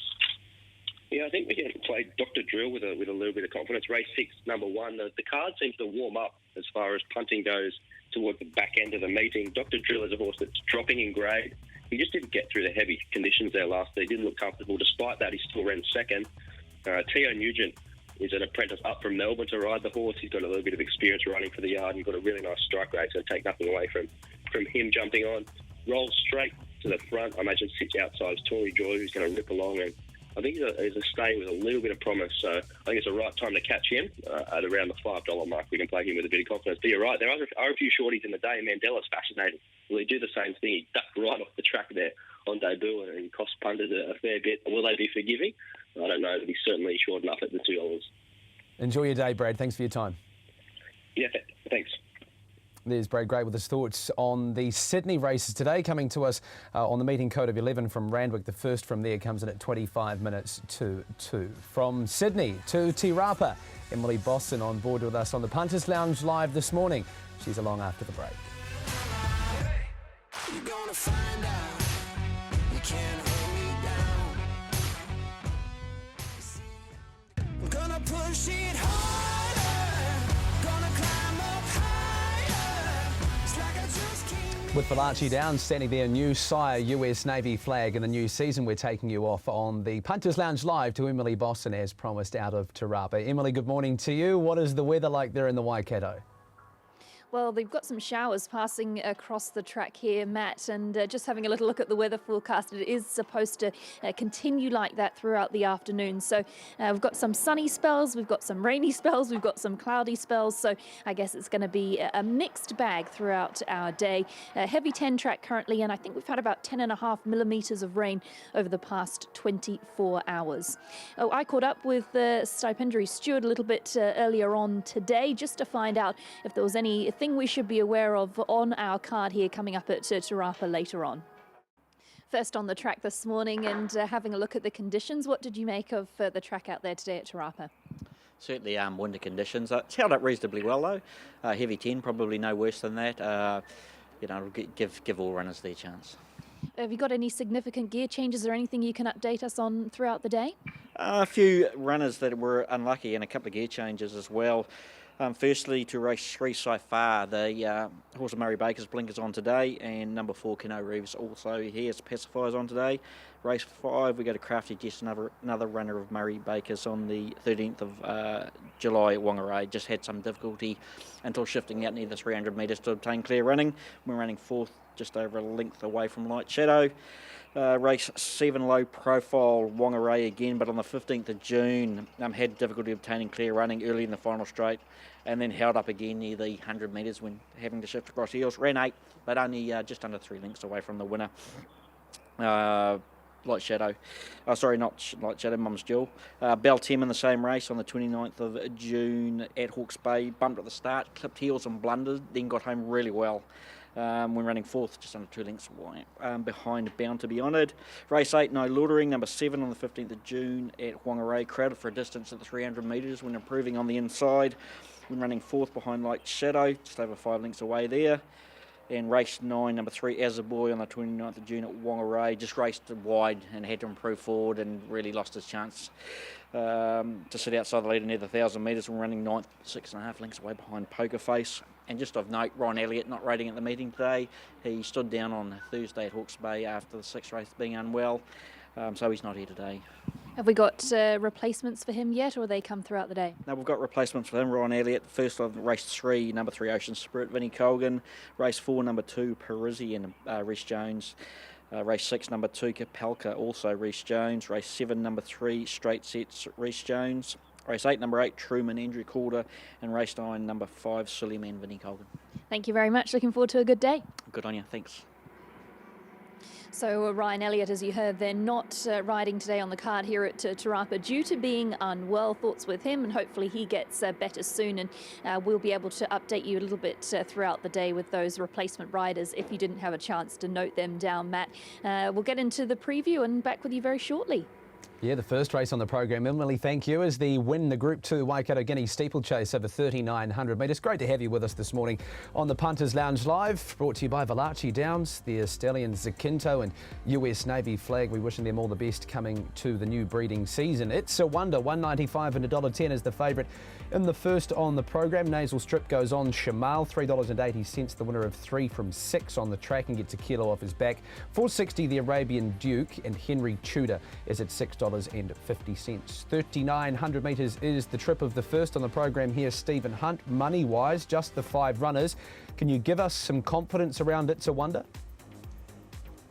Yeah, I think we can play Dr. Drill with a little bit of confidence. Race 6, number 1. The card seems to warm up as far as punting goes toward the back end of the meeting. Dr. Drill is a horse that's dropping in grade. He just didn't get through the heavy conditions there last day. He didn't look comfortable. Despite that, he still ran second. Teo Nugent is an apprentice up from Melbourne to ride the horse. He's got a little bit of experience running for the yard and got a really nice strike rate, so take nothing away from him jumping on. Rolls straight to the front. I imagine sits outside Tory Joy, who's going to rip along, and I think he's a stay with a little bit of promise. So I think it's the right time to catch him at around the $5 mark. We can play him with a bit of confidence. But you're right, there are a few shorties in the day. Mandela's fascinating. Will he do the same thing? He ducked right off the track there on debut and cost punters a fair bit. Will they be forgiving? I don't know, but he's certainly short enough at the $2. Enjoy your day, Brad. Thanks for your time. Yeah, thanks. There's Brad Gray with his thoughts on the Sydney races today, coming to us on the meeting code of 11 from Randwick. The first from there comes in at 25 minutes to 2. From Sydney to Te Rapa, Emily Bosson on board with us on the Punters Lounge live this morning. She's along after the break. You're gonna find out you can't hold me down. I'm gonna push it harder, gonna climb up higher. With Valachi Downs standing there, new sire US Navy flag in the new season, we're taking you off on the Punters Lounge live to Emily Boston as promised out of Te Rapa. Emily, good morning to you. What is the weather like there in the Waikato? Well, they've got some showers passing across the track here, Matt, and just having a little look at the weather forecast, it is supposed to continue like that throughout the afternoon. So we've got some sunny spells, we've got some rainy spells, we've got some cloudy spells. So I guess it's going to be a mixed bag throughout our day. Heavy 10 track currently, and I think we've had about 10.5 millimetres of rain over the past 24 hours. Oh, I caught up with the stipendiary steward a little bit earlier on today just to find out if there was anything we should be aware of on our card here coming up at Te Rapa later on. First on the track this morning and having a look at the conditions, what did you make of the track out there today at Te Rapa? Certainly winter conditions. It's held up reasonably well though. Heavy 10, probably no worse than that. It'll give all runners their chance. Have you got any significant gear changes or anything you can update us on throughout the day? A few runners that were unlucky and a couple of gear changes as well. Firstly, to race 3 so far, the horse of Murray Baker's blinkers on today, and number 4 Kino Reeves also he has pacifiers on today. Race 5 we go to Crafty Jess, another runner of Murray Baker's on the 13th of July at Whangarei. Just had some difficulty until shifting out near the 300 metres to obtain clear running. We're running 4th, just over a length away from Light Shadow. Race 7 low profile Whangarei again, but on the 15th of June had difficulty obtaining clear running early in the final straight, and then held up again near the 100 metres when having to shift across heels. Ran 8th, but only just under 3 lengths away from the winner. Light Shadow, sorry, not Light Shadow, Mum's Jewel. Beltem in the same race on the 29th of June at Hawke's Bay, bumped at the start, clipped heels and blundered, then got home really well. When running 4th, just under 2 lengths behind Bound to be Honoured. Race 8, No Loitering, number 7 on the 15th of June at Whangarei, crowded for a distance at the 300 metres when improving on the inside. When running 4th behind Light Shadow, just over 5 lengths away there. And race 9, number 3, As a Boy on the 29th of June at Whangarei, just raced wide and had to improve forward and really lost his chance to sit outside the leader near the 1,000 metres when running 9th, 6.5 lengths away behind Poker Face. And just of note, Ron Elliott not rating at the meeting today. He stood down on Thursday at Hawke's Bay after the 6th race being unwell, so he's not here today. Have we got replacements for him yet, or they come throughout the day? No, we've got replacements for him. Ron Elliott, first on race 3, number 3, Ocean Spirit, Vinnie Colgan. Race 4, number 2, Parisian, Rhys Jones. Race 6, number 2, Kapelka, also Rhys Jones. Race 7, number 3, Straight Sets, Rhys Jones. Race 8, number 8, Truman, Andrew Calder. And race 9, number 5, Silly Man, Vinnie Colgan. Thank you very much. Looking forward to a good day. Good on you. Thanks. So Ryan Elliott, as you heard, they're not riding today on the card here at Te Rapa due to being unwell. Thoughts with him, and hopefully he gets better soon, and we'll be able to update you a little bit throughout the day with those replacement riders if you didn't have a chance to note them down, Matt. We'll get into the preview and back with you very shortly. Yeah, the first race on the program, Emily, thank you, is the win the Group 2 Waikato Guinea steeplechase over 3,900 metres. Great to have you with us this morning on the Punters Lounge Live, brought to you by Valachi Downs, the Stallions Zakinto and US Navy flag. We're wishing them all the best coming to the new breeding season. It's a wonder, $1.95 and $1.10 is the favourite in the first on the program. Nasal Strip goes on Shamal, $3.80, the winner of 3 from 6 on the track and gets a kilo off his back. $4.60 the Arabian Duke, and Henry Tudor is at $6.50. 3,900 metres is the trip of the first on the program here. Stephen Hunt, money-wise, just the 5 runners. Can you give us some confidence around It's a Wonder?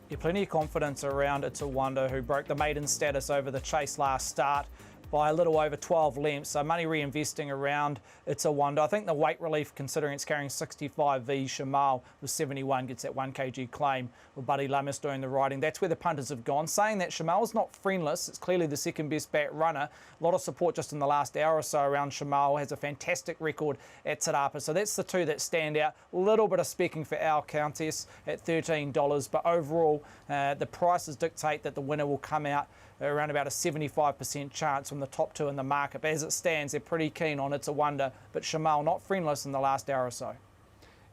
Yeah, plenty of confidence around It's a Wonder, who broke the maiden status over the chase last start by a little over 12 lengths. So money reinvesting around It's a Wonder. I think the weight relief, considering it's carrying 65V, Shamal with 71 gets that 1 kg claim with Buddy Lummis doing the riding. That's where the punters have gone, saying that Shamal's not friendless. It's clearly the second best back runner. A lot of support just in the last hour or so around Shamal. Has a fantastic record at Te Rapa. So that's the 2 that stand out. A little bit of specking for our Countess at $13, but overall the prices dictate that the winner will come out around about a 75% chance from the top 2 in the market. But as it stands, they're pretty keen on It's a Wonder, but Shamal not friendless in the last hour or so.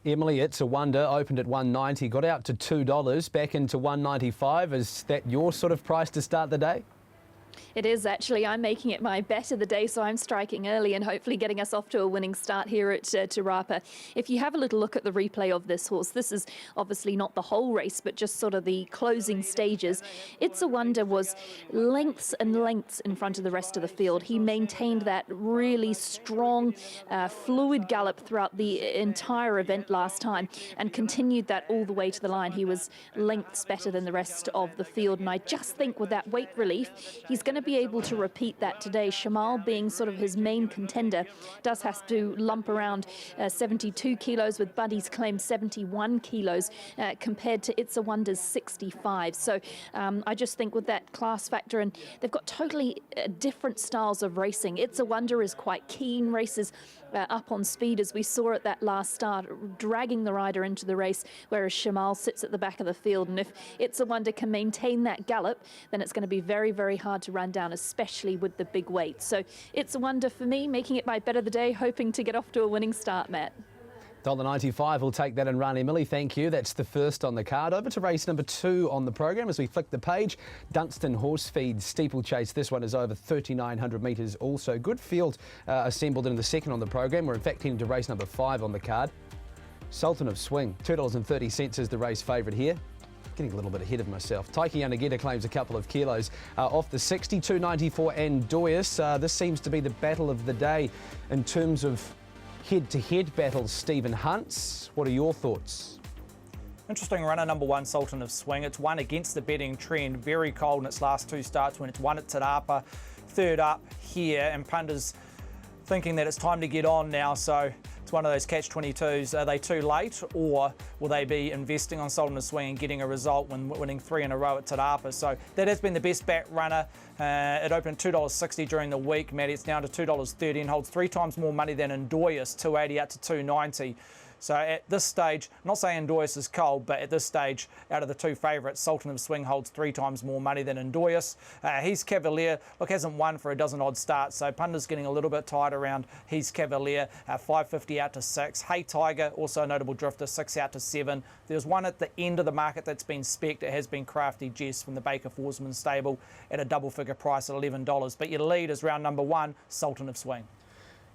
Emily, It's a Wonder opened at $1.90, got out to $2, back into $1.95. Is that your sort of price to start the day? It is actually. I'm making it my bet of the day, so I'm striking early and hopefully getting us off to a winning start here at Te Rapa. If you have a little look at the replay of this horse, this is obviously not the whole race, but just sort of the closing stages. It's a Wonder was lengths and lengths in front of the rest of the field. He maintained that really strong, fluid gallop throughout the entire event last time and continued that all the way to the line. He was lengths better than the rest of the field, and I just think with that weight relief, he's going to be able to repeat that today. Shamal, being sort of his main contender, does have to lump around 72 kilos, with Buddy's claim 71 kilos compared to It's a Wonder's 65. So I just think with that class factor, and they've got totally different styles of racing. It's a Wonder is quite keen, races up on speed, as we saw at that last start, dragging the rider into the race, whereas Shamal sits at the back of the field. And if It's a Wonder can maintain that gallop, then it's going to be very, very hard to run down, especially with the big weight. So It's a Wonder for me, making it my bet of the day, hoping to get off to a winning start, Matt. $1.95 will take that and run, Emily. Thank you. That's the first on the card. Over to race number 2 on the program as we flick the page. Dunstan Horse Feed Steeplechase. This one is over 3,900 metres. Also good field assembled in the second on the program. We're in fact heading to race number 5 on the card. Sultan of Swing, $2.30 is the race favourite here. Getting a little bit ahead of myself. Taiki Yanagita claims a couple of kilos off the 62.94 and Doyas. This seems to be the battle of the day in terms of head-to-head battles. Stephen Hunts, what are your thoughts? Interesting runner, number 1, Sultan of Swing. It's won against the betting trend, very cold in its last 2 starts when it's won at Te Rapa, third up here, and punters thinking that it's time to get on now, so it's one of those catch-22s. Are they too late, or will they be investing on Sultan of Swing and getting a result when winning 3 in a row at Te Rapa? So that has been the best back runner. It opened $2.60 during the week, Matt. It's down to $2.30 and holds 3 times more money than Endoyas, $2.80 out to $2.90. So at this stage, I'm not saying Endoyas is cold, but at this stage, out of the 2 favourites, Sultan of Swing holds 3 times more money than Endoyas. He's Cavalier, look, hasn't won for a dozen odd starts, so punters getting a little bit tight around He's Cavalier, $5.50 out to 6. Hey Tiger, also a notable drifter, 6 out to 7. There's one at the end of the market that's been spec'd. It has been Crafty Jess from the Baker Forsman stable at a double-figure price at $11. But your lead is round number 1, Sultan of Swing.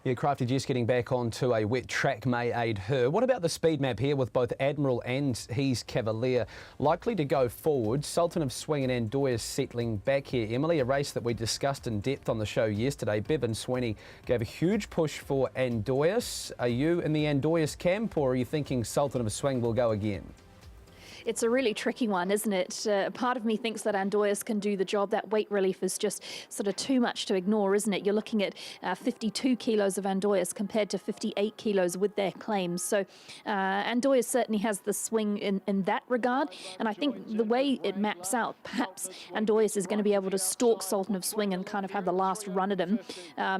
Yeah, Crafty Jess getting back onto a wet track may aid her. What about the speed map here with both Admiral and He's Cavalier likely to go forward? Sultan of Swing and Andoyas settling back here. Emily, a race that we discussed in depth on the show yesterday. Bevan Sweeney gave a huge push for Andoyas. Are you in the Andoyas camp, or are you thinking Sultan of Swing will go again? It's a really tricky one, isn't it? Part of me thinks that Andoyas can do the job. That weight relief is just sort of too much to ignore, isn't it? You're looking at 52 kilos of Andoyas compared to 58 kilos with their claims. So Andoyas certainly has the swing in that regard. And I think the way it maps out, perhaps Andoyas is going to be able to stalk Sultan of Swing and kind of have the last run at him.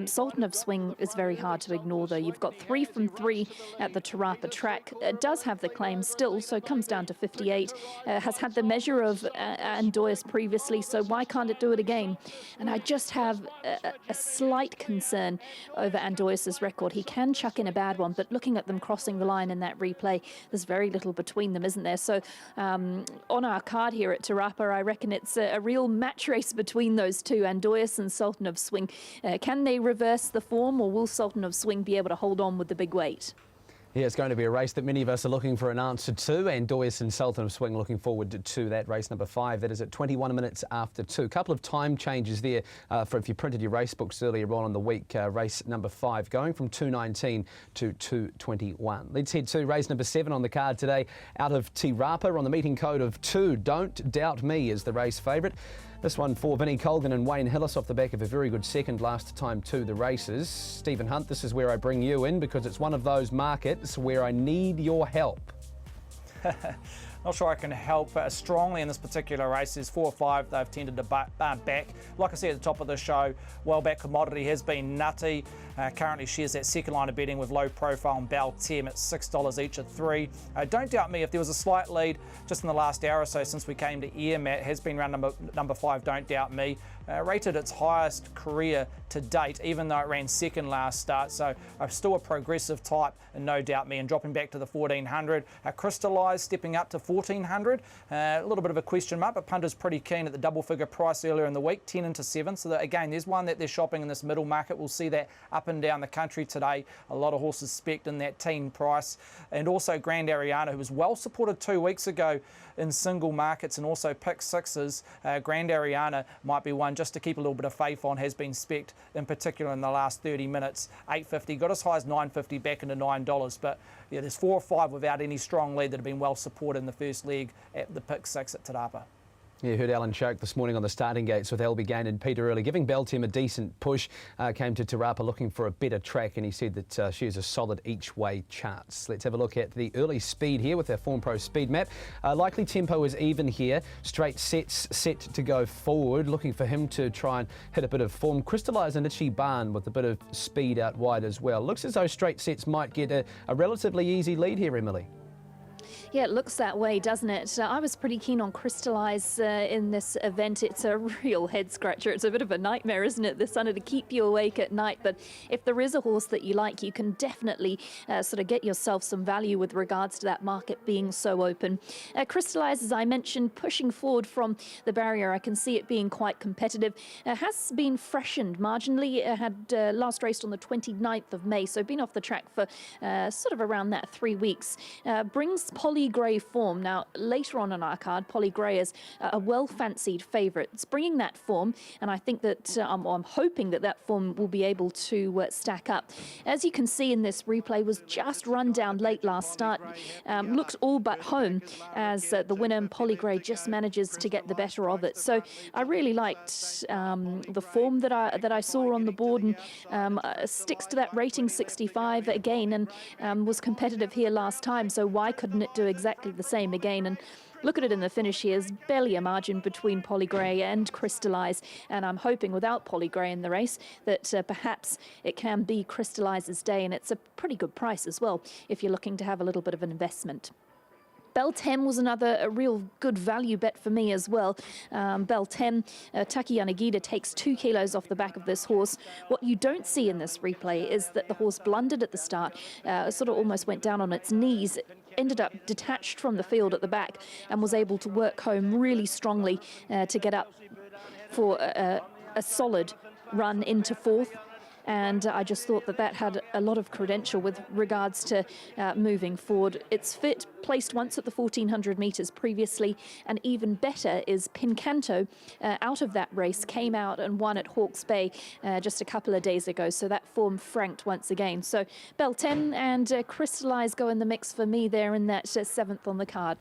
Sultan of Swing is very hard to ignore, though. You've got 3 from 3 at the Te Rapa track. It does have the claim still, so it comes down to 58. Has had the measure of Andoyas previously, so why can't it do it again? And I just have a slight concern over Andoyas' record. He can chuck in a bad one, but looking at them crossing the line in that replay, there's very little between them, isn't there? So on our card here at Te Rapa, I reckon it's a real match race between those two, Andoyas and Sultan of Swing. Can they reverse the form, or will Sultan of Swing be able to hold on with the big weight? Yeah, it's going to be a race that many of us are looking for an answer to, and Doyas and Sultan of Swing looking forward to that race number 5. That is at 21 minutes after 2. A couple of time changes there for if you printed your race books earlier on in the week. Race number 5 going from 2:19 to 2:21. Let's head to race number 7 on the card today out of Te Rapa on the meeting code of 2. Don't Doubt Me is the race favourite. This one for Vinnie Colgan and Wayne Hillis off the back of a very good second last time to the races. Stephen Hunt, this is where I bring you in because it's one of those markets where I need your help. Not sure I can help strongly in this particular race. There's 4 or 5 they've tended to back. Like I said at the top of the show, well-back commodity has been nutty. Currently shares that second line of betting with low profile and Bell Tem at $6 each at 3. Don't doubt me, if there was a slight lead just in the last hour or so since we came to air, Matt, has been round number 5, Don't Doubt Me. Rated its highest career to date, even though it ran second last start. So still a progressive type, and No Doubt Me, and dropping back to the 1400. Crystallised, stepping up to 4 1400. A little bit of a question mark, but Punters pretty keen at the double figure price earlier in the week, 10 into 7. So that, again, there's one that they're shopping in this middle market. We'll see that up and down the country today. A lot of horses spec'd in that teen price. And also Grand Ariana, who was well supported 2 weeks ago in single markets and also pick sixes. Grand Ariana might be one just to keep a little bit of faith on, has been spec'd in particular in the last 30 minutes. $8.50, got as high as $9.50 back into $9. But yeah, there's 4 or 5 without any strong lead that have been well supported in the first leg at the pick six at Te Rapa. Yeah, you heard Alan Choke this morning on the starting gates with Albie Gain and Peter Early, giving Beltem a decent push. Came to Te Rapa looking for a better track, and he said that she has a solid each-way chance. Let's have a look at the early speed here with our Form Pro speed map. Likely tempo is even here. Straight sets set to go forward, looking for him to try and hit a bit of form. Crystallise and Itchy Barn with a bit of speed out wide as well. Looks as though straight sets might get a relatively easy lead here, Emily. Yeah, it looks that way, doesn't it? I was pretty keen on Crystallise in this event. It's a real head scratcher. It's a bit of a nightmare, isn't it? The sun to keep you awake at night. But if there is a horse that you like, you can definitely sort of get yourself some value with regards to that market being so open. Crystallise, as I mentioned, pushing forward from the barrier. I can see it being quite competitive. Has been freshened marginally. Had last raced on the 29th of May, so been off the track for sort of around that 3 weeks. Brings Polly Grey form. Now, later on in our card, Polly Grey is a well-fancied favourite. It's bringing that form, and I think that I'm hoping that that form will be able to stack up. As you can see in this replay, was just run down late last start. Looked all but home as the winner, Polly Grey, just manages to get the better of it. So I really liked the form that I saw on the board, and sticks to that rating 65 again, and was competitive here last time. So why couldn't it do exactly the same again? And look at it in the finish here. There's barely a margin between Polly Grey and Crystallise, and I'm hoping without Polly Grey in the race that perhaps it can be Crystallise's day, and it's a pretty good price as well if you're looking to have a little bit of an investment. Beltem was a real good value bet for me as well. Beltem, Taki Yanagida takes 2 kilos off the back of this horse. What you don't see in this replay is that the horse blundered at the start, sort of almost went down on its knees, ended up detached from the field at the back, and was able to work home really strongly to get up for a solid run into fourth. And I just thought that had a lot of credential with regards to moving forward. It's fit, placed once at the 1400 metres previously, and even better is Pincanto out of that race, came out and won at Hawke's Bay just a couple of days ago. So that form franked once again. So Beltem and Crystallise go in the mix for me there in that 7th on the card.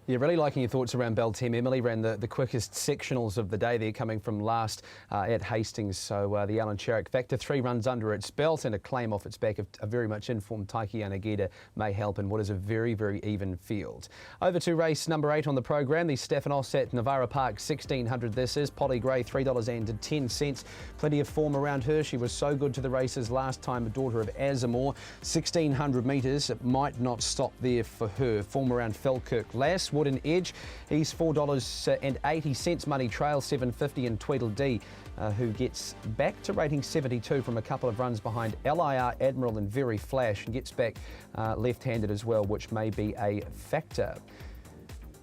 Yeah, really liking your thoughts around Beltem. Emily ran the quickest sectionals of the day there, coming from last at Hastings. So the Alan Sherrick factor 3 runs under its belt, and a claim off its back of a very much informed Taiki Yanagida may help in what is a very, very even field. Over to race number 8 on the program, the Stephanos at Navara Park 1600. This is Polly Grey, $3.10. Plenty of form around her. She was so good to the races last time, a daughter of Azamore. 1600 metres, it might not stop there for her. Form around Falkirk Lass. Wooden Edge, he's $4.80. Money Trail $7.50, and Tweedledee, who gets back to rating 72 from a couple of runs behind LIR Admiral and Very Flash, and gets back left-handed as well, which may be a factor.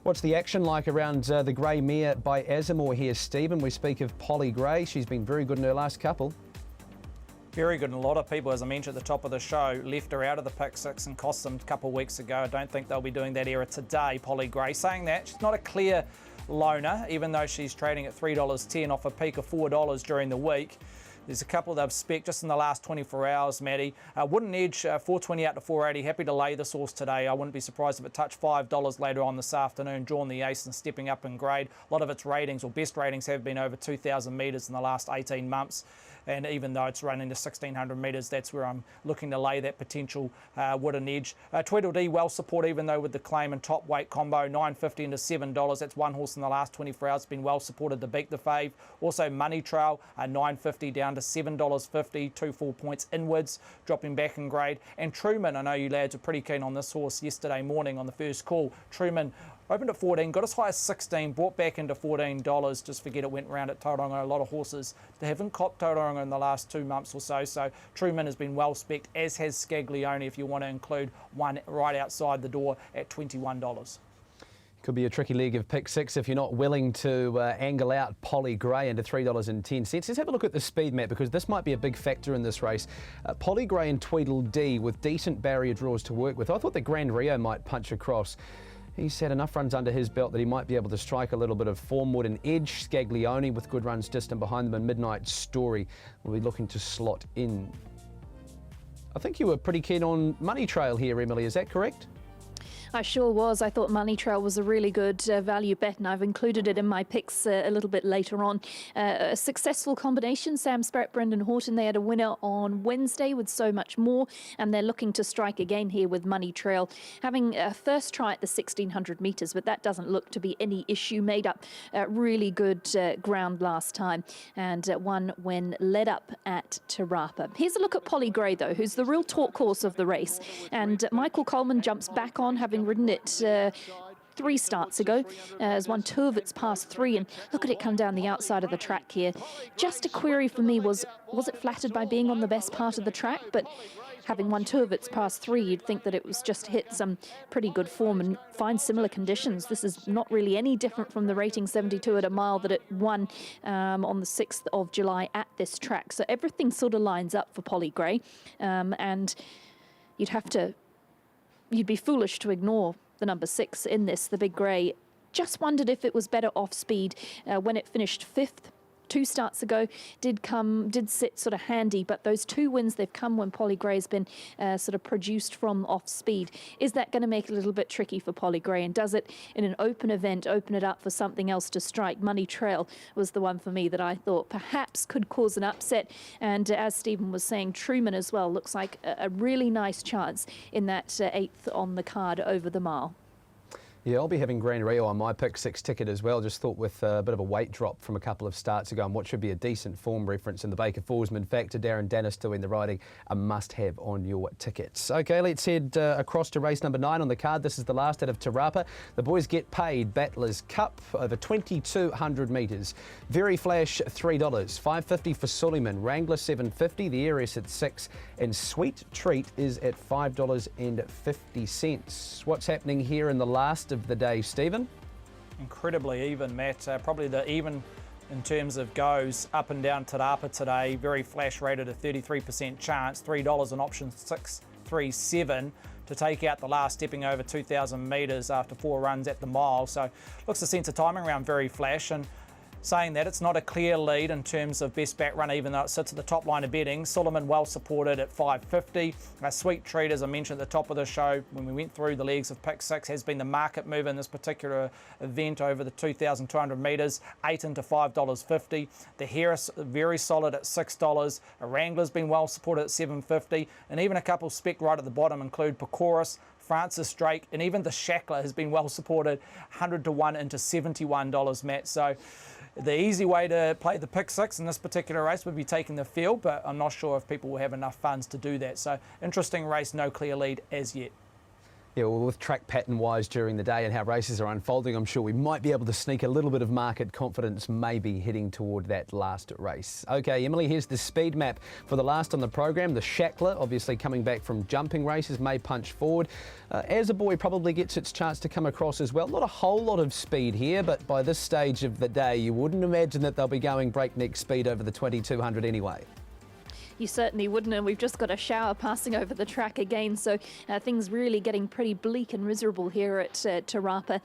What's the action like around the Grey Mare by Azamore here, Stephen? We speak of Polly Grey. She's been very good in her last couple. Very good, and a lot of people, as I mentioned at the top of the show, left her out of the pick six and cost them a couple of weeks ago. I don't think they'll be doing that era today, Polly Grey. Saying that, she's not a clear loner, even though she's trading at $3.10 off a peak of $4 during the week. There's a couple that I've spec just in the last 24 hours, Maddie. Wooden Edge, 420 out to 480. Happy to lay this horse today. I wouldn't be surprised if it touched $5 later on this afternoon. Drawn the ace and stepping up in grade. A lot of its ratings, or best ratings, have been over 2,000 metres in the last 18 months. And even though it's running to 1,600 metres, that's where I'm looking to lay that potential Wooden Edge. Tweedledee, well support, even though with the claim and top weight combo, $9.50 into $7. That's one horse in the last 24 hours, been well supported to beat the fave. Also Money Trail, $9.50 down to $7.50, 2-4 points inwards, dropping back in grade. And Truman, I know you lads are pretty keen on this horse yesterday morning on the first call. Truman opened at 14, got as high as 16, brought back into $14. Just forget it went round at Tauranga. A lot of horses they haven't copped Tauranga in the last 2 months or so. So Truman has been well spec'd, as has Scaglione, if you want to include one right outside the door at $21. Could be a tricky leg of pick six if you're not willing to angle out Polly Gray into $3.10. Let's have a look at the speed map because this might be a big factor in this race. Polly Gray and Tweedledee with decent barrier draws to work with. I thought the Grand Rio might punch across. He's had enough runs under his belt that he might be able to strike a little bit of form. Wood and Edge, Scaglione with good runs distant behind them, and Midnight Story will be looking to slot in. I think you were pretty keen on Money Trail here, Emily, is that correct? I sure was. I thought Money Trail was a really good value bet, and I've included it in my picks a little bit later on. A successful combination, Sam Spratt, Brendan Horton. They had a winner on Wednesday with So Much More, and they're looking to strike again here with Money Trail. Having a first try at the 1600 metres, but that doesn't look to be any issue. Made up really good ground last time, and won when led up at Te Rapa. Here's a look at Polly Gray, though, who's the real talk horse of the race. And Michael Coleman jumps back on, having ridden it 3 starts ago, has won 2 of its past 3, and look at it come down the outside of the track here. Just a query for me was it flattered by being on the best part of the track? But having won 2 of its past 3, you'd think that it was just hit some pretty good form and find similar conditions. This is not really any different from the rating 72 at a mile that it won on the 6th of July at this track. So everything sort of lines up for Polly Gray, and you'd be foolish to ignore the number 6 in this, the Big Grey. Just wondered if it was better off speed when it finished 5th 2 starts ago. Did sit sort of handy, but those 2 wins, they've come when Polly Gray's been sort of produced from off speed. Is that going to make it a little bit tricky for Polly Gray? And does it, in an open event, open it up for something else to strike? Money Trail was the one for me that I thought perhaps could cause an upset. And as Stephen was saying, Truman as well looks like a really nice chance in that 8th on the card over the mile. Yeah, I'll be having Grand Rio on my pick 6 ticket as well. Just thought with a bit of a weight drop from a couple of starts ago and what should be a decent form reference in the Baker Forsman factor, Darren Dennis doing the riding, a must-have on your tickets. OK, let's head across to race number 9 on the card. This is the last out of Te Rapa. The boys get paid. Battlers Cup over 2,200 metres. Very Flash $3, $5.50 for Suleiman. Wrangler $7.50. The Aries at $6, and Sweet Treat is at $5.50. What's happening here in the last of the day, Stephen? Incredibly even, Matt. Probably the even in terms of goes up and down Te Rapa today. Very Flash rated a 33% chance, $3 on option 637 to take out the last, stepping over 2,000 metres after 4 runs at the mile. So looks a sense of timing around Very Flash, and saying that, it's not a clear lead in terms of best back run, even though it sits at the top line of betting. Suleiman well supported at $5.50. A Sweet Treat, as I mentioned at the top of the show when we went through the legs of pick 6, has been the market mover in this particular event over the 2,200 metres, 8 into $5.50. The Harris very solid at $6. A Wrangler's been well supported at $7.50, and even a couple spec right at the bottom include Pecoris, Francis Drake, and even the Shackler has been well supported, 100 to 1 into $71, Matt. So the easy way to play the pick 6 in this particular race would be taking the field, but I'm not sure if people will have enough funds to do that. So interesting race, no clear lead as yet. Yeah, well, with track pattern-wise during the day and how races are unfolding, I'm sure we might be able to sneak a little bit of market confidence maybe heading toward that last race. OK, Emily, here's the speed map for the last on the program. The Shackler, obviously coming back from jumping races, may punch forward. As a boy, probably gets its chance to come across as well. Not a whole lot of speed here, but by this stage of the day, you wouldn't imagine that they'll be going breakneck speed over the 2,200 anyway. You certainly wouldn't, and we've just got a shower passing over the track again, so things really getting pretty bleak and miserable here at Te Rapa.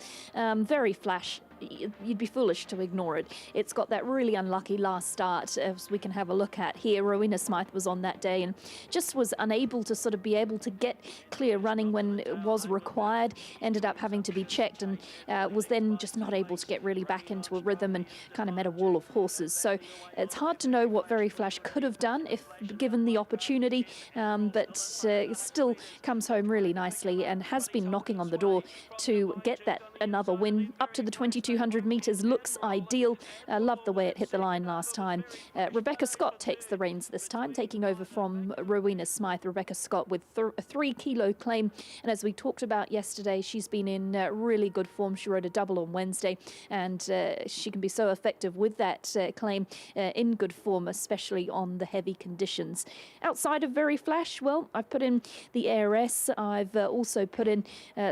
Very Flash. You'd be foolish to ignore it. It's got that really unlucky last start, as we can have a look at here. Rowena Smythe was on that day and just was unable to sort of be able to get clear running when it was required. Ended up having to be checked and was then just not able to get really back into a rhythm and kind of met a wall of horses. So it's hard to know what Very Flash could have done if given the opportunity, but still comes home really nicely and has been knocking on the door to get that another win up to the 22 200 metres looks ideal. Loved the way it hit the line last time. Rebecca Scott takes the reins this time, taking over from Rowena Smythe. Rebecca Scott with a 3 kilo claim. And as we talked about yesterday, she's been in really good form. She rode a double on Wednesday, and she can be so effective with that claim in good form, especially on the heavy conditions. Outside of Very Flash, well, I've put in the Heiress. I've also put in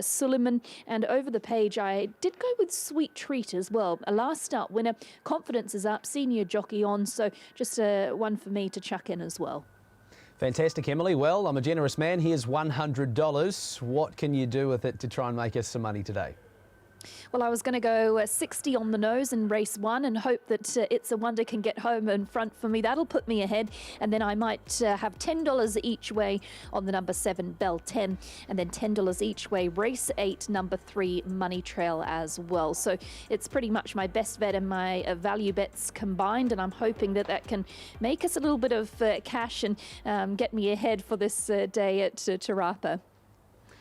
Suleiman, and over the page I did go with Sweet Treat as well. A last start winner. Confidence is up, senior jockey on, so just one for me to chuck in as well. Fantastic, Emily. Well, I'm a generous man. Here's $100. What can you do with it to try and make us some money today? Well, I was going to go 60 on the nose in race 1 and hope that It's a Wonder can get home in front for me. That'll put me ahead. And then I might have $10 each way on the number 7, Bell 10. And then $10 each way, race 8, number 3, Money Trail as well. So it's pretty much my best bet and my value bets combined. And I'm hoping that that can make us a little bit of cash and get me ahead for this day at Te Rapa.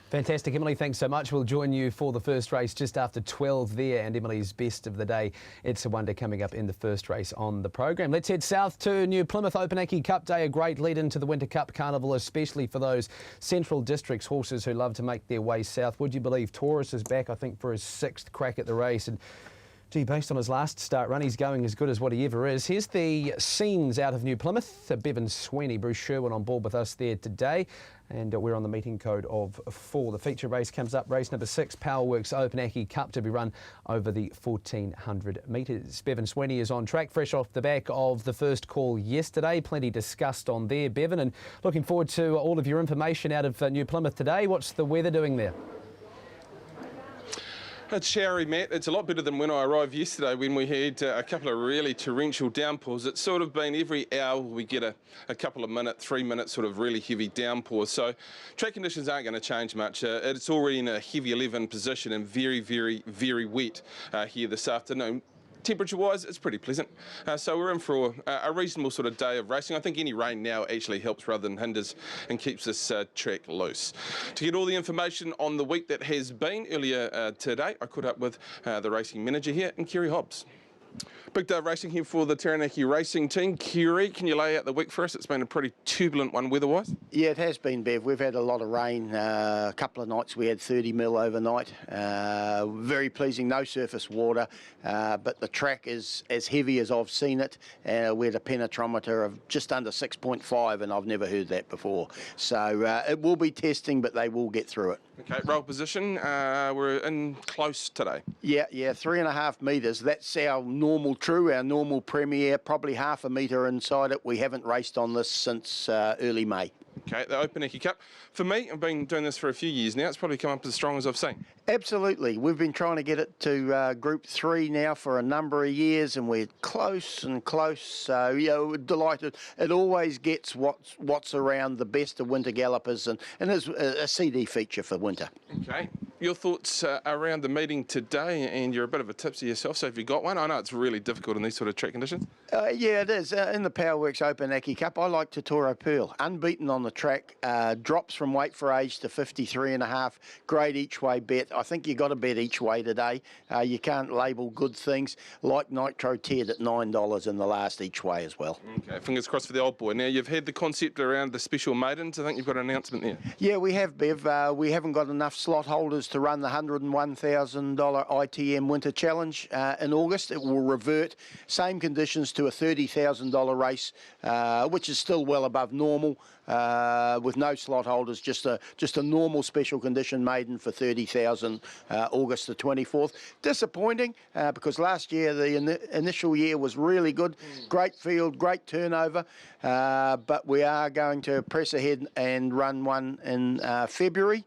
Fantastic, Emily. Thanks so much. We'll join you for the first race just after 12 there, and Emily's best of the day. It's a Wonder coming up in the first race on the program. Let's head south to New Plymouth Opanaki Cup Day, a great lead into the Winter Cup Carnival, especially for those Central Districts horses who love to make their way south. Would you believe Taurus is back, I think, for his 6th crack at the race, and gee, based on his last start run, he's going as good as what he ever is. Here's the scenes out of New Plymouth. Bevan Sweeney, Bruce Sherwin on board with us there today. And we're on the meeting code of 4. The feature race comes up, race number 6, Powerworks Opanaki Cup, to be run over the 1,400 metres. Bevan Sweeney is on track, fresh off the back of the first call yesterday. Plenty discussed on there, Bevan, and looking forward to all of your information out of New Plymouth today. What's the weather doing there? It's showery, Matt. It's a lot better than when I arrived yesterday when we had a couple of really torrential downpours. It's sort of been every hour we get a couple of minutes, 3 minutes sort of really heavy downpours. So track conditions aren't going to change much. It's already in a heavy 11 position and very, very, very wet here this afternoon. Temperature-wise, it's pretty pleasant. So we're in for a reasonable sort of day of racing. I think any rain now actually helps rather than hinders and keeps this track loose. To get all the information on the week that has been earlier today, I caught up with the racing manager here, and Kerry Hobbs. Big day of racing here for the Taranaki racing team. Kerry, can you lay out the week for us? It's been a pretty turbulent one weather-wise. Yeah, it has been, Bev. We've had a lot of rain. A couple of nights we had 30 mil overnight. Very pleasing, no surface water, but the track is as heavy as I've seen it. We had a penetrometer of just under 6.5, and I've never heard that before. So it will be testing, but they will get through it. Okay, roll position. We're in close today. Yeah, 3.5 metres. That's our normal true, our normal premier, probably half a metre inside it. We haven't raced on this since early May. Okay, the Opanaki Cup. For me, I've been doing this for a few years now. It's probably come up as strong as I've seen. Absolutely. We've been trying to get it to Group 3 now for a number of years, and we're close and close. So, we're delighted. It always gets what's around the best of winter gallopers, and there's a CD feature for winter. Okay. Your thoughts around the meeting today, and you're a bit of a tipsy yourself, so have you got one? I know it's really difficult in these sort of track conditions. Yeah, it is. In the Powerworks Opanaki Cup, I like Totoro Pearl. Unbeaten on the track, drops from weight for age to 53.5. Great each way bet. I think you got to bet each way today. You can't label good things. Like Nitro Ted at $9 in the last each way as well. Okay, fingers crossed for the old boy. Now, you've had the concept around the special maidens. I think you've got an announcement there. Yeah, we have, Bev. We haven't got enough slot holders to run the $101,000 ITM Winter Challenge in August. It will revert, same conditions, to a $30,000 race, which is still well above normal, with no slot holders, just a normal special condition maiden for $30,000 August the 24th. Disappointing because last year, the initial year was really good. Great field, great turnover, but we are going to press ahead and run one in February,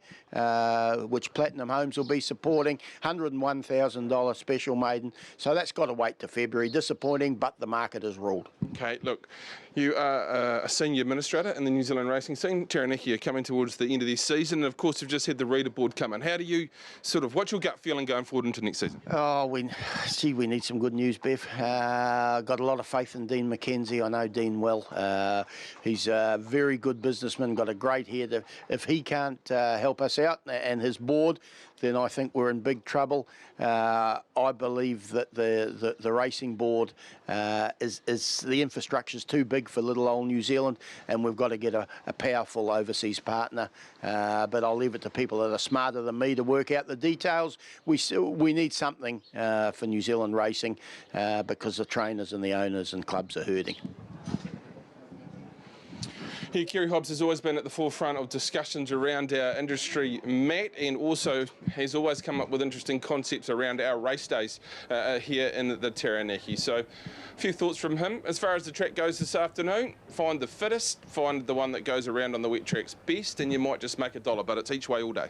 which Platinum Homes will be supporting, $101,000 special maiden. So that's got to wait to February. Disappointing, but the market has ruled. Okay, look, you are a senior administrator in the New Zealand racing scene. Taranaki are coming towards the end of this season, and of course you've just had the reader board come in. How do you what's your gut feeling going forward into next season? Oh, we need some good news, Bev. Got a lot of faith in Dean McKenzie. I know Dean well. He's a very good businessman, got a great head. If he can't help us out, and his board, then I think we're in big trouble. I believe that the racing board is the infrastructure's too big for little old New Zealand, and we've got to get a powerful overseas partner. But I'll leave it to people that are smarter than me to work out the details. We need something for New Zealand racing because the trainers and the owners and clubs are hurting. Yeah, Kerry Hobbs has always been at the forefront of discussions around our industry, Matt, and also has always come up with interesting concepts around our race days here in the Taranaki. So a few thoughts from him. As far as the track goes this afternoon, find the fittest, find the one that goes around on the wet tracks best, and you might just make $1, but it's each way all day.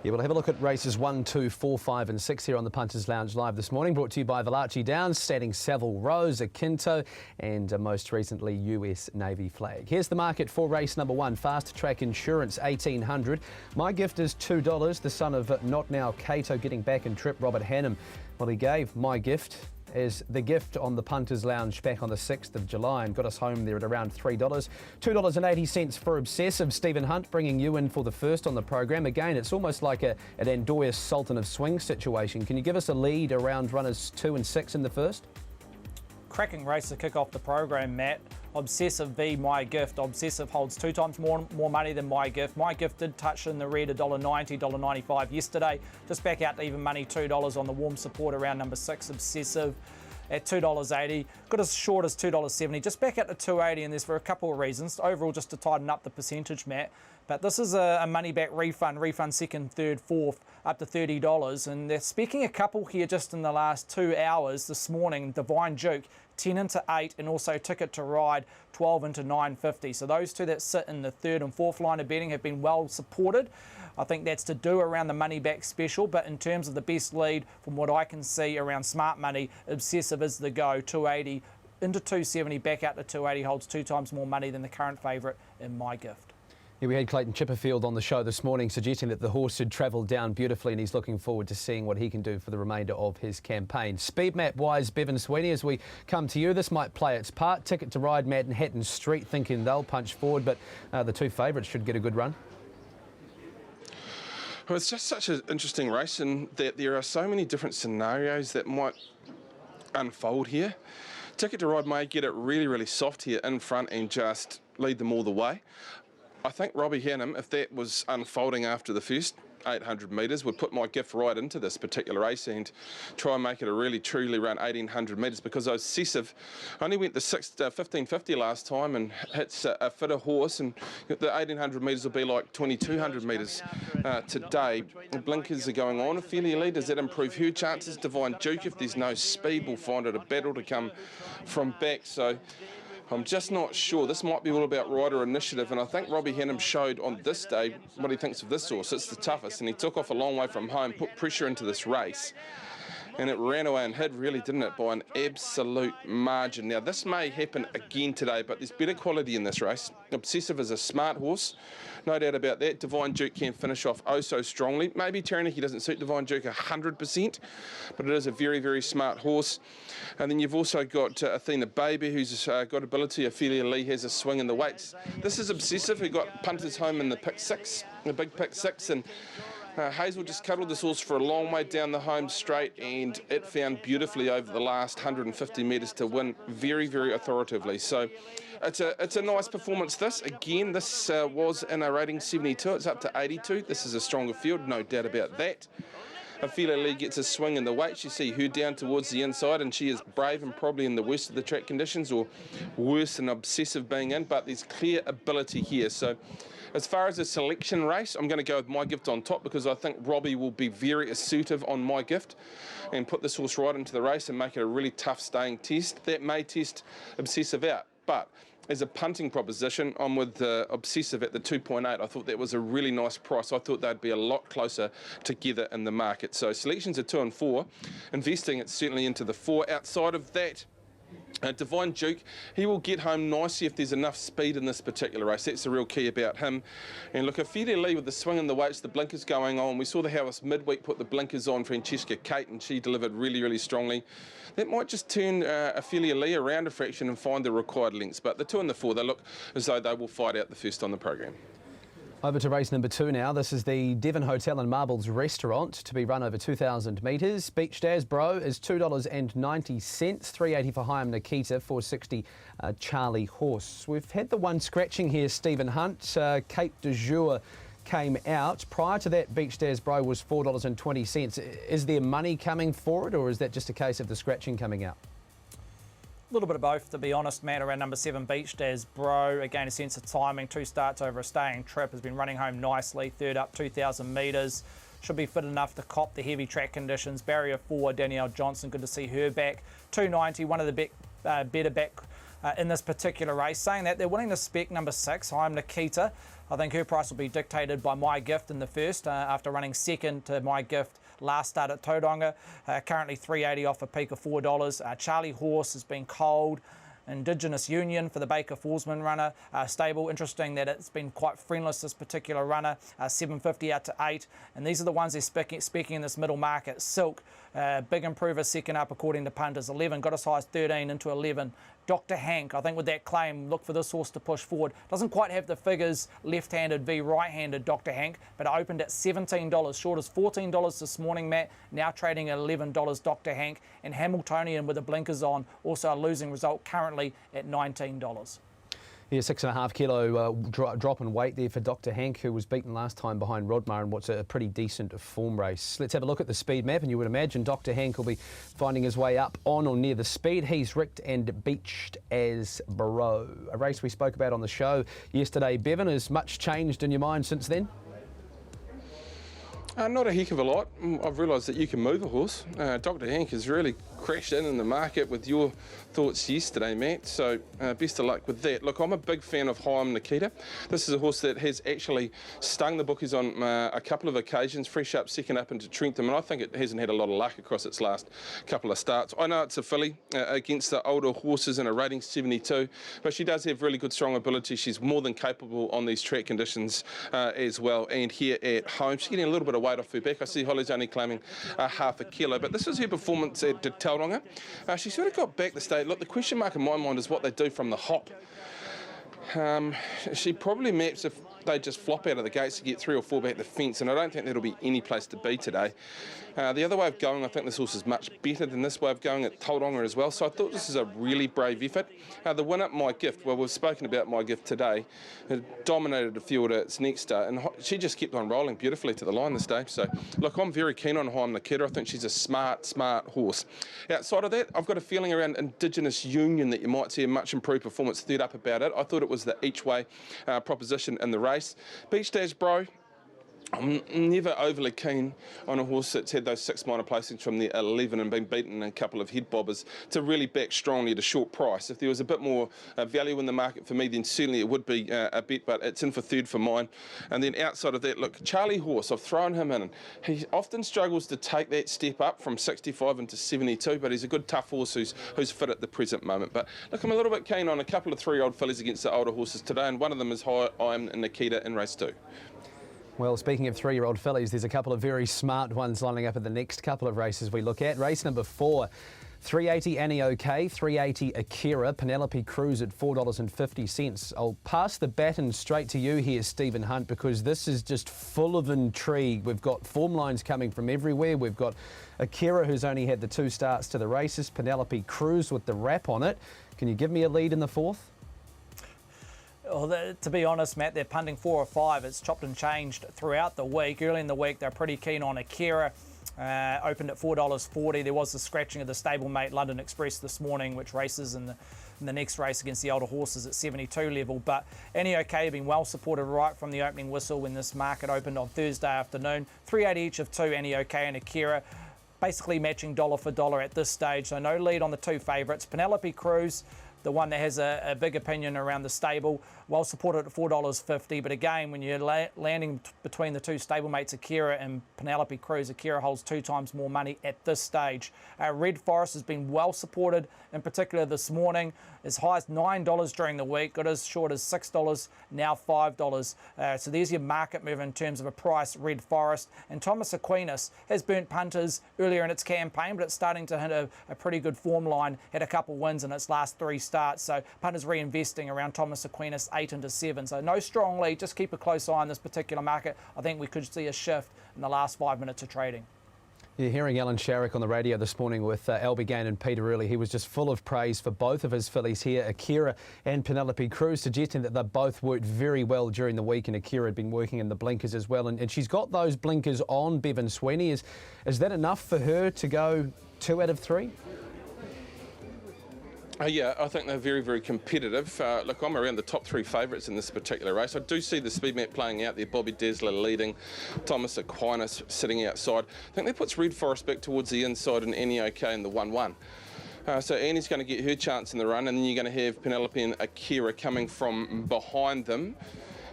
Yeah, we'll have a look at races 1, 2, 4, 5 and 6 here on the Punters Lounge Live this morning, brought to you by Valachi Downs, standing Savile Rose, Akinto and most recently US Navy flag. Here's the market for race number 1, Fast Track Insurance, 1800. My gift is $2. The son of Not Now Cato getting back in trip, Robert Hannum. Well, he gave my gift as the gift on the Punters Lounge back on the 6th of July and got us home there at around $3. $2.80 for Obsessive. Stephen Hunt bringing you in for the first on the program. Again, it's almost like an Andoya Sultan of Swing situation. Can you give us a lead around runners 2 and 6 in the first? Cracking race to kick off the program, Matt. Obsessive v My Gift. Obsessive holds 2 times more money than My Gift. My Gift did touch in the red $1.90, $1.95 yesterday. Just back out to even money, $2 on the warm support around number 6, Obsessive at $2.80. Got as short as $2.70. Just back out to $2.80, and there's for a couple of reasons. Overall, just to tighten up the percentage, Matt. But this is a money back refund second, third, fourth, up to $30. And they're speaking a couple here just in the last 2 hours this morning. Divine Duke, 10 into 8, and also Ticket to Ride, 12 into 9.50. So those two that sit in the third and fourth line of betting have been well supported. I think that's to do around the money back special, but in terms of the best lead, from what I can see around smart money, Obsessive is the go, 280 into 270, back out to 280, holds 2 times more money than the current favourite in My Gift. Yeah, we had Clayton Chipperfield on the show this morning suggesting that the horse had travelled down beautifully and he's looking forward to seeing what he can do for the remainder of his campaign. Speed map wise, Bevan Sweeney, as we come to you, this might play its part. Ticket to Ride, Manhattan Street, thinking they'll punch forward, but the 2 favourites should get a good run. Well, it's just such an interesting race in that there are so many different scenarios that might unfold here. Ticket to Ride may get it really, really soft here in front and just lead them all the way. I think Robbie Hannum, if that was unfolding after the first 800 metres, would put My Gift right into this particular race and try and make it a really truly around 1800 metres, because Obsessive only went the 1550 last time and hits a fitter horse, and the 1800 metres will be like 2200 metres today. The blinkers are going on. Ophelia Lee, does that improve her chances? Divine Duke, if there's no speed, will find it a battle to come from back. So I'm just not sure. This might be all about rider initiative, and I think Robbie Hannum showed on this day what he thinks of this horse. It's the toughest, and he took off a long way from home, put pressure into this race, and it ran away and hid, really, didn't it, by an absolute margin. Now, this may happen again today, but there's better quality in this race. Obsessive is a smart horse, no doubt about that. Divine Duke can finish off oh so strongly. Maybe Taranaki doesn't suit Divine Duke 100%, but it is a very, very smart horse. And then you've also got Athena Baby, who's got ability. Ophelia Lee has a swing in the weights. This is Obsessive, who got punters home in the pick 6, the big pick 6, and Hazel just cuddled this horse for a long way down the home straight, and it found beautifully over the last 150 metres to win very, very authoritatively. So it's a nice performance this. Again, this was in a rating 72. It's up to 82. This is a stronger field, no doubt about that. Ophelia Lee gets a swing in the weights. You see her down towards the inside, and she is brave and probably in the worst of the track conditions, or worse than Obsessive being in, but there's clear ability here. So as far as a selection race, I'm going to go with My Gift on top, because I think Robbie will be very assertive on My Gift and put this horse right into the race and make it a really tough staying test. That may test Obsessive out, but as a punting proposition, I'm with Obsessive at the 2.8. I thought that was a really nice price. I thought they'd be a lot closer together in the market. So selections are 2 and 4. Investing, it's certainly into the 4. Outside of that, Divine Duke, he will get home nicely if there's enough speed in this particular race. That's the real key about him. And look, Ophelia Lee with the swing in the weights, the blinkers going on. We saw the House midweek put the blinkers on Francesca Kate, and she delivered really, really strongly. That might just turn Ophelia Lee around a fraction and find the required lengths. But the 2 and the 4, they look as though they will fight out the first on the program. Over to race number 2 now. This is the Devon Hotel and Marbles restaurant to be run over 2,000 metres. Beach Daz Bro is $2.90, $3.80 for Hyam Nikita, $4.60 Charlie Horse. We've had the one scratching here, Stephen Hunt. Cape de Jour came out. Prior to that, Beach Daz Bro was $4.20. Is there money coming for it, or is that just a case of the scratching coming out? A little bit of both, to be honest, Matt. Around number 7, Beach Daz Bro. Again, a sense of timing. 2 starts over a staying trip. Has been running home nicely. 3rd up, 2,000 metres. Should be fit enough to cop the heavy track conditions. Barrier 4, Danielle Johnson. Good to see her back. 290, one of the better back in this particular race. Saying that, they're winning the spec number 6, Hyam Nikita. I think her price will be dictated by My Gift in the first, after running second to My Gift last start at Tauranga. Currently $3.80 off a peak of $4. Charlie Horse has been cold. Indigenous Union for the Baker Forsman runner stable. Interesting that it's been quite friendless, this particular runner. $7.50 out to $8. And these are the ones they're specking in this middle market. Silk, big improver, second up according to Punters. 11, got as high as 13 into 11. Dr. Hank, I think with that claim, look for this horse to push forward. Doesn't quite have the figures left-handed v right-handed Dr. Hank, but it opened at $17, short as $14 this morning, Matt. Now trading at $11, Dr. Hank. And Hamiltonian with the blinkers on, also a losing result, currently at $19. Yeah, 6.5 kilo drop in weight there for Dr. Hank, who was beaten last time behind Rodmar in what's a pretty decent form race. Let's have a look at the speed map, and you would imagine Dr. Hank will be finding his way up on or near the speed. He's ricked and beached as Bro. A race we spoke about on the show yesterday. Bevan, has much changed in your mind since then? Not a heck of a lot. I've realised that you can move a horse. Dr. Hank has really crashed in the market with your thoughts yesterday, Matt, so best of luck with that. Look, I'm a big fan of Hyam Nikita. This is a horse that has actually stung the bookies on a couple of occasions, fresh up, second up into Trentham, and I think it hasn't had a lot of luck across its last couple of starts. I know it's a filly against the older horses in a rating 72, but she does have really good strong ability. She's more than capable on these track conditions as well, and here at home she's getting a little bit of weight off her back. I see Holly's only claiming half a kilo, but this is her performance at Tauranga. She sort of got back the stage. Look, the question mark in my mind is what they do from the hop. She probably maps if they just flop out of the gates to get 3 or 4 back the fence, and I don't think that'll be any place to be today. The other way of going, I think this horse is much better than this way of going at Tauranga as well, so I thought this is a really brave effort. The winner, My Gift, well, we've spoken about My Gift today, it dominated the field at its next start, and she just kept on rolling beautifully to the line this day. So, look, I'm very keen on Hyam Nikita. I think she's a smart horse. Outside of that, I've got a feeling around Indigenous Union that you might see a much improved performance. Third up about it. I thought it was the each-way proposition in the race. Beach Daz Bro, I'm never overly keen on a horse that's had those 6 minor placings from the 11 and been beaten in a couple of head bobbers to really back strongly at a short price. If there was a bit more value in the market for me, then certainly it would be a bet, but it's in for third for mine. And then outside of that, look, Charlie Horse, I've thrown him in. He often struggles to take that step up from 65 into 72, but he's a good tough horse who's fit at the present moment. But look, I'm a little bit keen on a couple of 3-year-old fillies against the older horses today, and one of them is Hyam Nikita in race 2. Well, speaking of 3-year-old fillies, there's a couple of very smart ones lining up in the next couple of races we look at. Race number 4, 380 Annie OK, 380 Akira, Penelope Cruz at $4.50. I'll pass the baton straight to you here, Stephen Hunt, because this is just full of intrigue. We've got form lines coming from everywhere. We've got Akira, who's only had the 2 starts to the races, Penelope Cruz with the wrap on it. Can you give me a lead in the 4th? Well, to be honest, Matt, they're punting 4 or 5. It's chopped and changed throughout the week. Early in the week, they're pretty keen on Akira. Opened at $4.40. There was the scratching of the stablemate London Express this morning, which races in the next race against the older horses at 72 level. But Annie OK have been well supported right from the opening whistle when this market opened on Thursday afternoon. 380 each of 2, Annie OK and Akira. Basically matching dollar for dollar at this stage. So no lead on the 2 favourites. Penelope Cruz, the one that has a big opinion around the stable, well supported at $4.50. But again, when you're landing between the 2 stablemates, Akira and Penelope Cruz, Akira holds 2 times more money at this stage. Red Forest has been well supported, in particular this morning, as high as $9 during the week, got as short as $6, now $5. So there's your market move in terms of a price, Red Forest. And Thomas Aquinas has burnt punters earlier in its campaign, but it's starting to hit a pretty good form line, had a couple wins in its last 3 starts. So punters reinvesting around Thomas Aquinas, 8 into 7. So no strong lead, just keep a close eye on this particular market. I think we could see a shift in the last 5 minutes of trading. You're hearing Alan Sharrock on the radio this morning with Albie Gain and Peter Early. He was just full of praise for both of his fillies here, Akira and Penelope Cruz, suggesting that they both worked very well during the week, and Akira had been working in the blinkers as well. And she's got those blinkers on, Bevan Sweeney. Is that enough for her to go 2 out of 3? Yeah, I think they're very, very competitive. Look, I'm around the top 3 favourites in this particular race. I do see the speed map playing out there. Bobby Dazzler leading, Thomas Aquinas sitting outside. I think that puts Red Forest back towards the inside and Annie OK in the 1-1. So Annie's going to get her chance in the run, and then you're going to have Penelope and Akira coming from behind them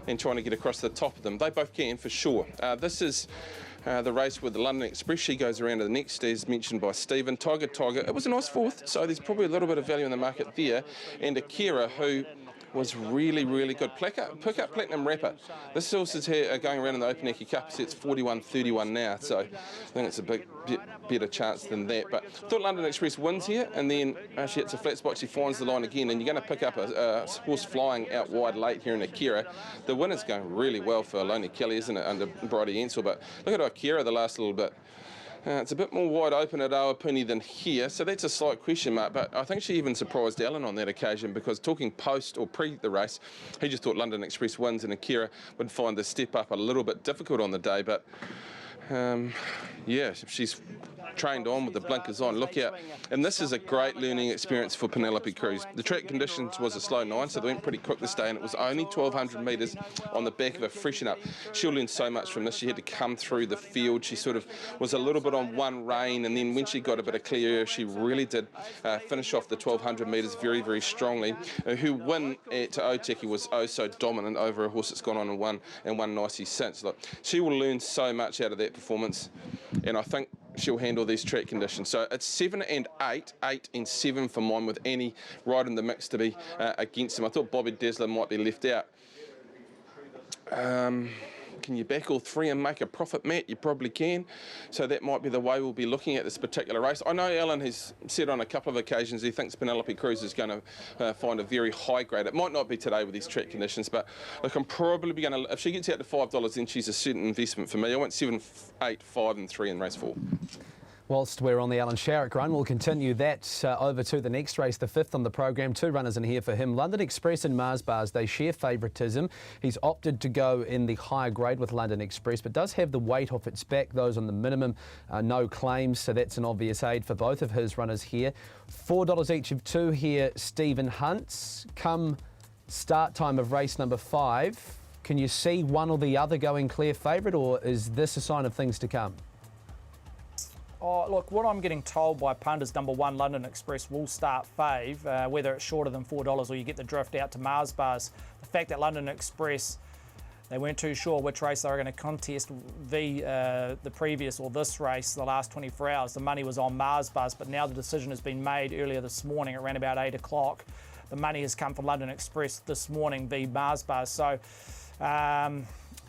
and trying to get across the top of them. They both can, for sure. This is the race with the London Express. She goes around to the next, as mentioned by Stephen. Tiger, it was a nice 4th, so there's probably a little bit of value in the market there. And Akira, who was really, really good. Pick up Platinum Rapper. This horse is here going around in the Opunake Cup. So it's 41-31 now, so I think it's a bit better chance than that. But I thought London Express wins here, and then she hits a flat spot, she finds the line again, and you're going to pick up a horse flying out wide late here in Akira. The winner's going really well for Lonnie Kelly, isn't it, under Bridie Ansell? But look at Akira the last little bit. It's a bit more wide open at Awapuni than here, so that's a slight question mark, but I think she even surprised Alan on that occasion, because talking post or pre the race, he just thought London Express wins and Akira would find the step up a little bit difficult on the day, but yeah, she's trained on with the blinkers on, look out. And this is a great learning experience for Penelope Cruz. The track conditions was a slow 9, so they went pretty quick this day, and it was only 1,200 metres on the back of a freshen up. She'll learn so much from this. She had to come through the field. She sort of was a little bit on one rein, and then when she got a bit of clear air, she really did finish off the 1,200 metres very, very strongly. Her win at Otaki was oh so dominant over a horse that's gone on and won nicely since. Look, she will learn so much out of that performance, and I think she'll handle these track conditions. So it's 7 and 8, 8 and 7 for mine, with Annie right in the mix to be against him. I thought Bobby Dazzler might be left out. Can you back all 3 and make a profit, Matt? You probably can. So that might be the way we'll be looking at this particular race. I know Alan has said on a couple of occasions he thinks Penelope Cruz is going to find a very high grade. It might not be today with these track conditions, but look, I'm probably going to, if she gets out to $5, then she's a certain investment for me. I went 7, 8, 5 and 3 in race 4. Whilst we're on the Alan Sharrock run, we'll continue that over to the next race, the 5th on the program. 2 runners in here for him. London Express and Mars Bars, they share favouritism. He's opted to go in the higher grade with London Express, but does have the weight off its back. Those on the minimum, no claims, so that's an obvious aid for both of his runners here. $4 each of 2 here, Stephen Hunt's. Come start time of race number 5, can you see one or the other going clear favourite, or is this a sign of things to come? Oh, look, what I'm getting told by punters, number 1, London Express will start fave, whether it's shorter than $4 or you get the drift out to Mars Bars. The fact that London Express, they weren't too sure which race they were going to contest the previous or this race, the last 24 hours. The money was on Mars Bars, but now the decision has been made earlier this morning, around about 8 o'clock. The money has come from London Express this morning, v Mars Bars. So,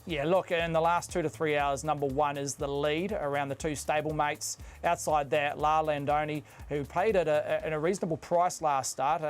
yeah, look, in the last 2 to 3 hours, number 1 is the lead around the 2 stablemates. Outside that, La Landoni, who paid at a reasonable price last start,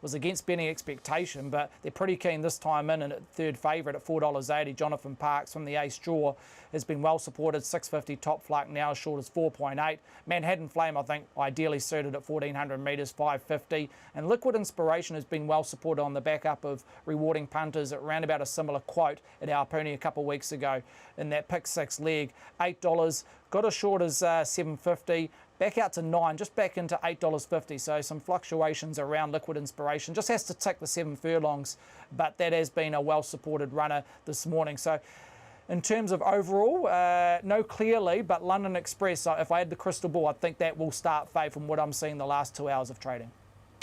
was against betting expectation, but they're pretty keen this time in, and at 3rd favourite at $4.80. Jonathan Parks from the Ace Draw has been well supported, 650 top fluck, now as short as 4.8. Manhattan Flame, I think, ideally suited at 1,400 metres, 550. And Liquid Inspiration has been well supported on the backup of rewarding punters at around about a similar quote at Awapuni a couple of weeks ago in that pick 6 leg. $8, got as short as 750. Back out to 9, just back into $8.50. So some fluctuations around Liquid Inspiration. Just has to tick the 7 furlongs, but that has been a well-supported runner this morning. So in terms of overall, no clear lead, but London Express, if I had the crystal ball, I think that will start fave from what I'm seeing the last 2 hours of trading.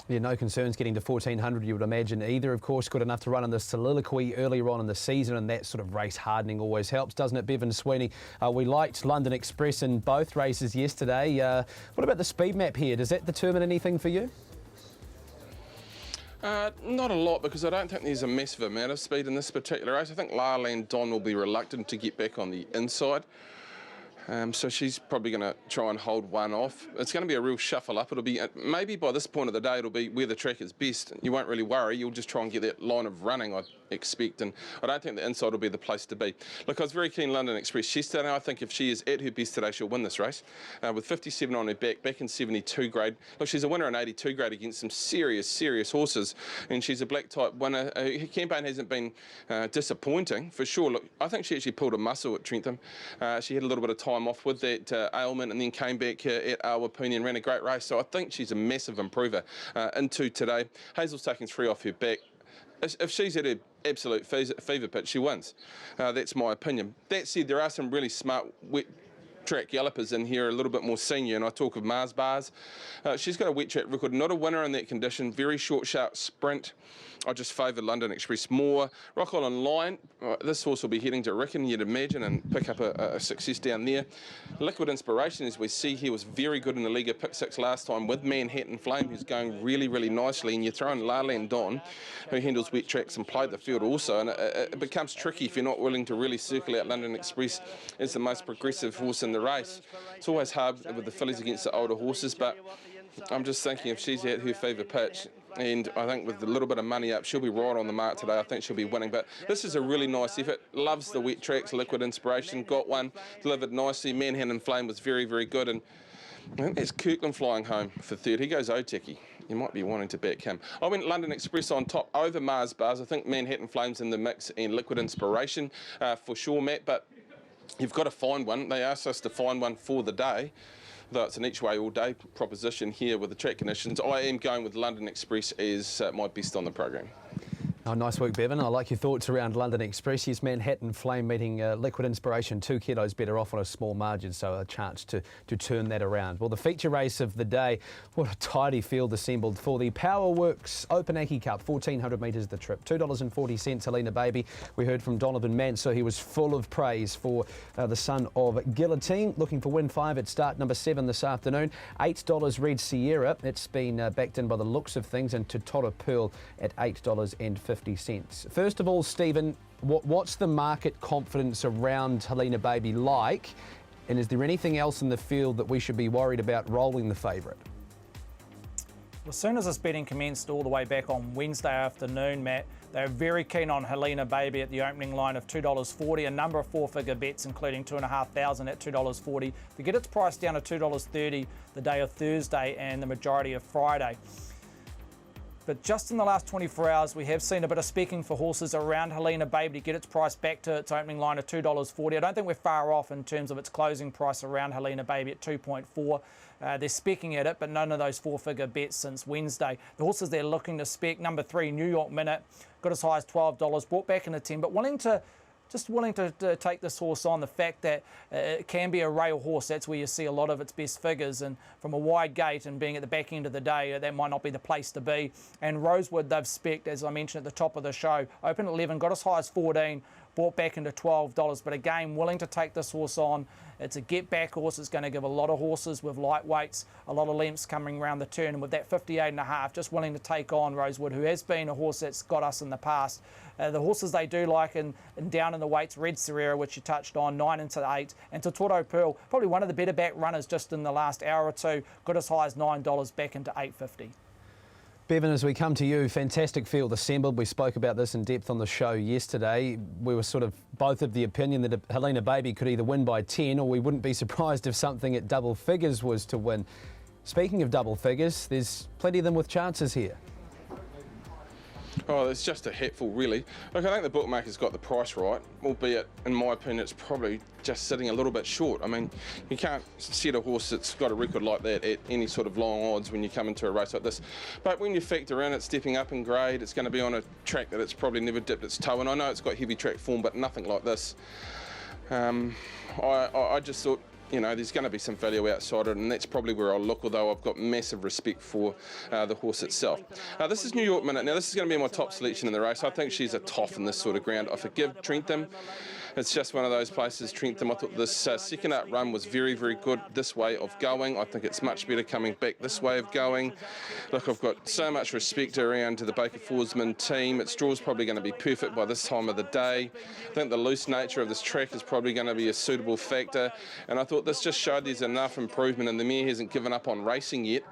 Yeah, no concerns getting to 1,400, you would imagine either. Of course, good enough to run in the soliloquy earlier on in the season, and that sort of race hardening always helps, doesn't it, Bevan Sweeney? We liked London Express in both races yesterday. What about the speed map here? Does that determine anything for you? Not a lot, because I don't think there's a massive amount of speed in this particular race. I think La Landon will be reluctant to get back on the inside. So she's probably going to try and hold one off. It's going to be a real shuffle up. It'll be maybe by this point of the day, it'll be where the track is best. You won't really worry. You'll just try and get that line of running, I expect. And I don't think the inside will be the place to be. Look, I was very keen London Express yesterday. I think if she is at her best today, she'll win this race. With 57 on her back in 72 grade. Look, she's a winner in 82 grade against some serious horses. And she's a black type winner. Her campaign hasn't been disappointing, for sure. Look, I think she actually pulled a muscle at Trentham. She had a little bit of time off with that ailment and then came back here at Awapuni and ran a great race. So I think she's a massive improver into today. Hazel's taking 3 off her back. If she's at her absolute fever pitch, she wins. That's my opinion. That said, there are some really smart wet track gallopers in here, a little bit more senior, and I talk of Mars Bars. She's got a wet track record, not a winner in that condition, very short, sharp sprint. I just favour London Express more. Rock Island Line, this horse will be heading to Rickon, you'd imagine, and pick up a success down there. Liquid Inspiration, as we see here, was very good in the Liga Pick 6 last time with Manhattan Flame, who's going really nicely, and you're throwing La Land on, who handles wet tracks and played the field also, and it becomes tricky if you're not willing to really circle out London Express as the most progressive horse in the race. It's always hard with the fillies against the older horses, but I'm just thinking if she's at her fever pitch, and I think with a little bit of money up, she'll be right on the mark today. I think she'll be winning. But this is a really nice effort. Loves the wet tracks, Liquid Inspiration. Got one, delivered nicely. Manhattan Flame was very good. And I think that's Kirkland flying home for third. He goes Otaki. You might be wanting to back him. I went London Express on top over Mars Bars. I think Manhattan Flame's in the mix and Liquid Inspiration for sure, Matt. But you've got to find one. They asked us to find one for the day, though it's an each way all day proposition here with the track conditions. I am going with London Express as my best on the program. Oh, nice work, Bevan. I like your thoughts around London Express. Yes, Manhattan Flame meeting Liquid Inspiration. 2 kilos better off on a small margin, so a chance to turn that around. Well, the feature race of the day, what a tidy field assembled for the Powerworks Opanaki Cup. 1,400 metres the trip. $2.40, Helena Baby. We heard from Donovan Manso. He was full of praise for the son of Guillotine. Looking for win 5 at start number 7 this afternoon. $8 Red Sierra. It's been backed in by the looks of things, and Totara Pearl at $8.50. First of all, Stephen, what's the market confidence around Helena Baby like? And is there anything else in the field that we should be worried about rolling the favourite? Well, as soon as this betting commenced all the way back on Wednesday afternoon, Matt, they were very keen on Helena Baby at the opening line of $2.40. A number of 4-figure bets, including $2,500 at $2.40. To get its price down to $2.30 the day of Thursday and the majority of Friday. But just in the last 24 hours, we have seen a bit of specking for horses around Helena Baby to get its price back to its opening line of $2.40. I don't think we're far off in terms of its closing price around Helena Baby at 2.4. They're specking at it, but none of those 4-figure bets since Wednesday. The horses they're looking to spec, number 3, New York Minute, got as high as $12, brought back into 10, but willing to take this horse on. The fact that it can be a rail horse, that's where you see a lot of its best figures, and from a wide gate and being at the back end of the day, that might not be the place to be. And Rosewood, they've specced, as I mentioned at the top of the show, opened at 11, got as high as 14, brought back into $12, but again, willing to take this horse on. It's a get-back horse. It's going to give a lot of horses with lightweights, a lot of lengths coming around the turn, and with that 58.5, just willing to take on Rosewood, who has been a horse that's got us in the past. The horses they do like and down in the weights, Red Serrera, which you touched on, 9 into 8, and Totoro Pearl, probably one of the better back runners just in the last hour or two, got as high as $9 back into $8.50. Bevan, as we come to you, fantastic field assembled. We spoke about this in depth on the show yesterday. We were sort of both of the opinion that Helena Baby could either win by 10, or we wouldn't be surprised if something at double figures was to win. Speaking of double figures, there's plenty of them with chances here. Oh, it's just a hatful, really. Look, I think the bookmaker's got the price right, albeit, in my opinion, it's probably just sitting a little bit short. I mean, you can't set a horse that's got a record like that at any sort of long odds when you come into a race like this. But when you factor in it stepping up in grade, it's going to be on a track that it's probably never dipped its toe in. I know it's got heavy track form, but nothing like this. I just thought, you know, there's going to be some value outside it, and that's probably where I'll look, although I've got massive respect for the horse itself. This is New York Minute. Now, this is going to be my top selection in the race. I think she's a toff in this sort of ground. I forgive Trentham. it's just one of those places, Trentham. I thought this second up run was very, very good this way of going. I think it's much better coming back this way of going. Look, I've got so much respect around to the Baker Forsman team. Its draw's probably going to be perfect by this time of the day. I think the loose nature of this track is probably going to be a suitable factor, and I thought this just showed there's enough improvement, and the mare hasn't given up on racing yet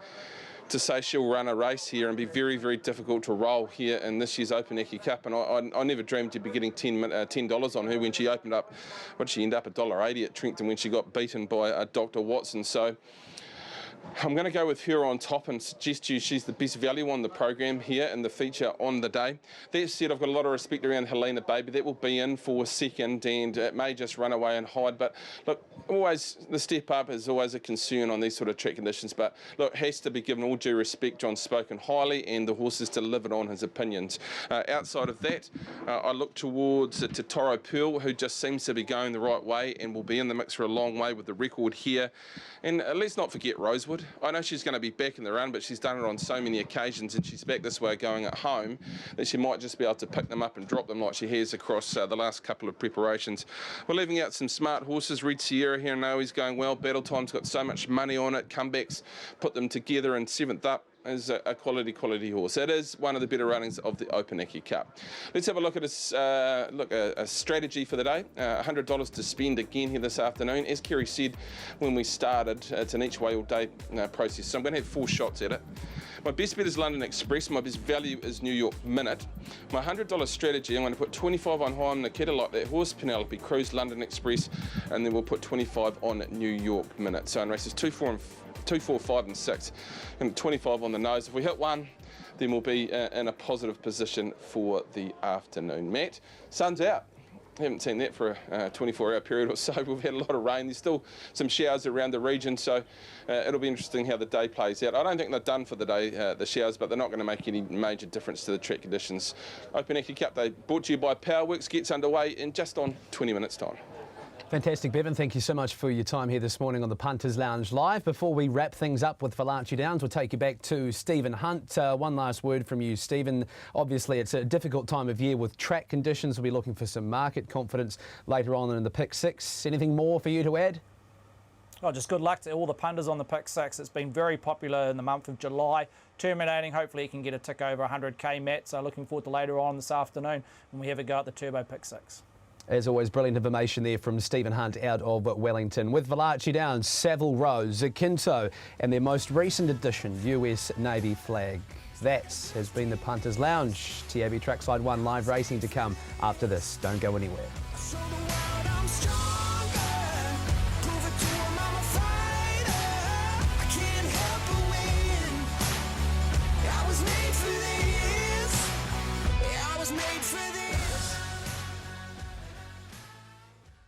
to say she'll run a race here and be very, very difficult to roll here in this year's Opuneki Cup. And I never dreamed you'd be getting $10 on her when she opened up. What did she end up, $1.80 at Trentham when she got beaten by Dr. Watson. So I'm going to go with her on top and suggest to you she's the best value on the program here in the feature on the day. That said, I've got a lot of respect around Helena Baby. That will be in for second, and it may just run away and hide. But look, always the step up is always a concern on these sort of track conditions. But look, has to be given all due respect. John's spoken highly, and the horse has delivered on his opinions. Outside of that, I look towards Totoro Pearl, who just seems to be going the right way and will be in the mix for a long way with the record here. And let's not forget Rosewood. I know she's going to be back in the run, but she's done it on so many occasions, and she's back this way going at home, that she might just be able to pick them up and drop them like she has across the last couple of preparations. We're leaving out some smart horses. Red Sierra here now, he's going well. Battle Time's got so much money on it. Comebacks put them together, and 7th up is a quality horse. It is one of the better runnings of the Opuneki Cup. Let's have a look at a strategy for the day. $100 to spend again here this afternoon. As Kerry said when we started, it's an each way all day process, so I'm going to have 4 shots at it. My best bet is London Express. My best value is New York Minute. My $100 strategy, I'm going to put 25 on Haim Nikita, like that horse, Penelope Cruz, London Express, and then we'll put 25 on New York Minute. So in races 2, 4, 5 and 6, and 25 on the nose. If we hit one, then we'll be in a positive position for the afternoon. Matt, sun's out. Haven't seen that for a 24-hour period or so. We've had a lot of rain. There's still some showers around the region, so it'll be interesting how the day plays out. I don't think they're done for the day, the showers, but they're not going to make any major difference to the track conditions. Opuneki Cup Day brought to you by Powerworks gets underway in just on 20 minutes' time. Fantastic, Bevan. Thank you so much for your time here this morning on the Punters Lounge Live. Before we wrap things up with Valachi Downs, we'll take you back to Stephen Hunt. One last word from you, Stephen. Obviously, it's a difficult time of year with track conditions. We'll be looking for some market confidence later on in the Pick 6. Anything more for you to add? Oh, just good luck to all the punters on the Pick 6. It's been very popular in the month of July. Terminating, hopefully he can get a tick over 100k, Matt. So looking forward to later on this afternoon when we have a go at the Turbo Pick 6. As always, brilliant information there from Stephen Hunt out of Wellington. With Valachi Downs, Savile Row, Zakinto, and their most recent addition, US Navy flag. That has been the Punters Lounge. TAB Trackside 1 live racing to come after this. Don't go anywhere. Made for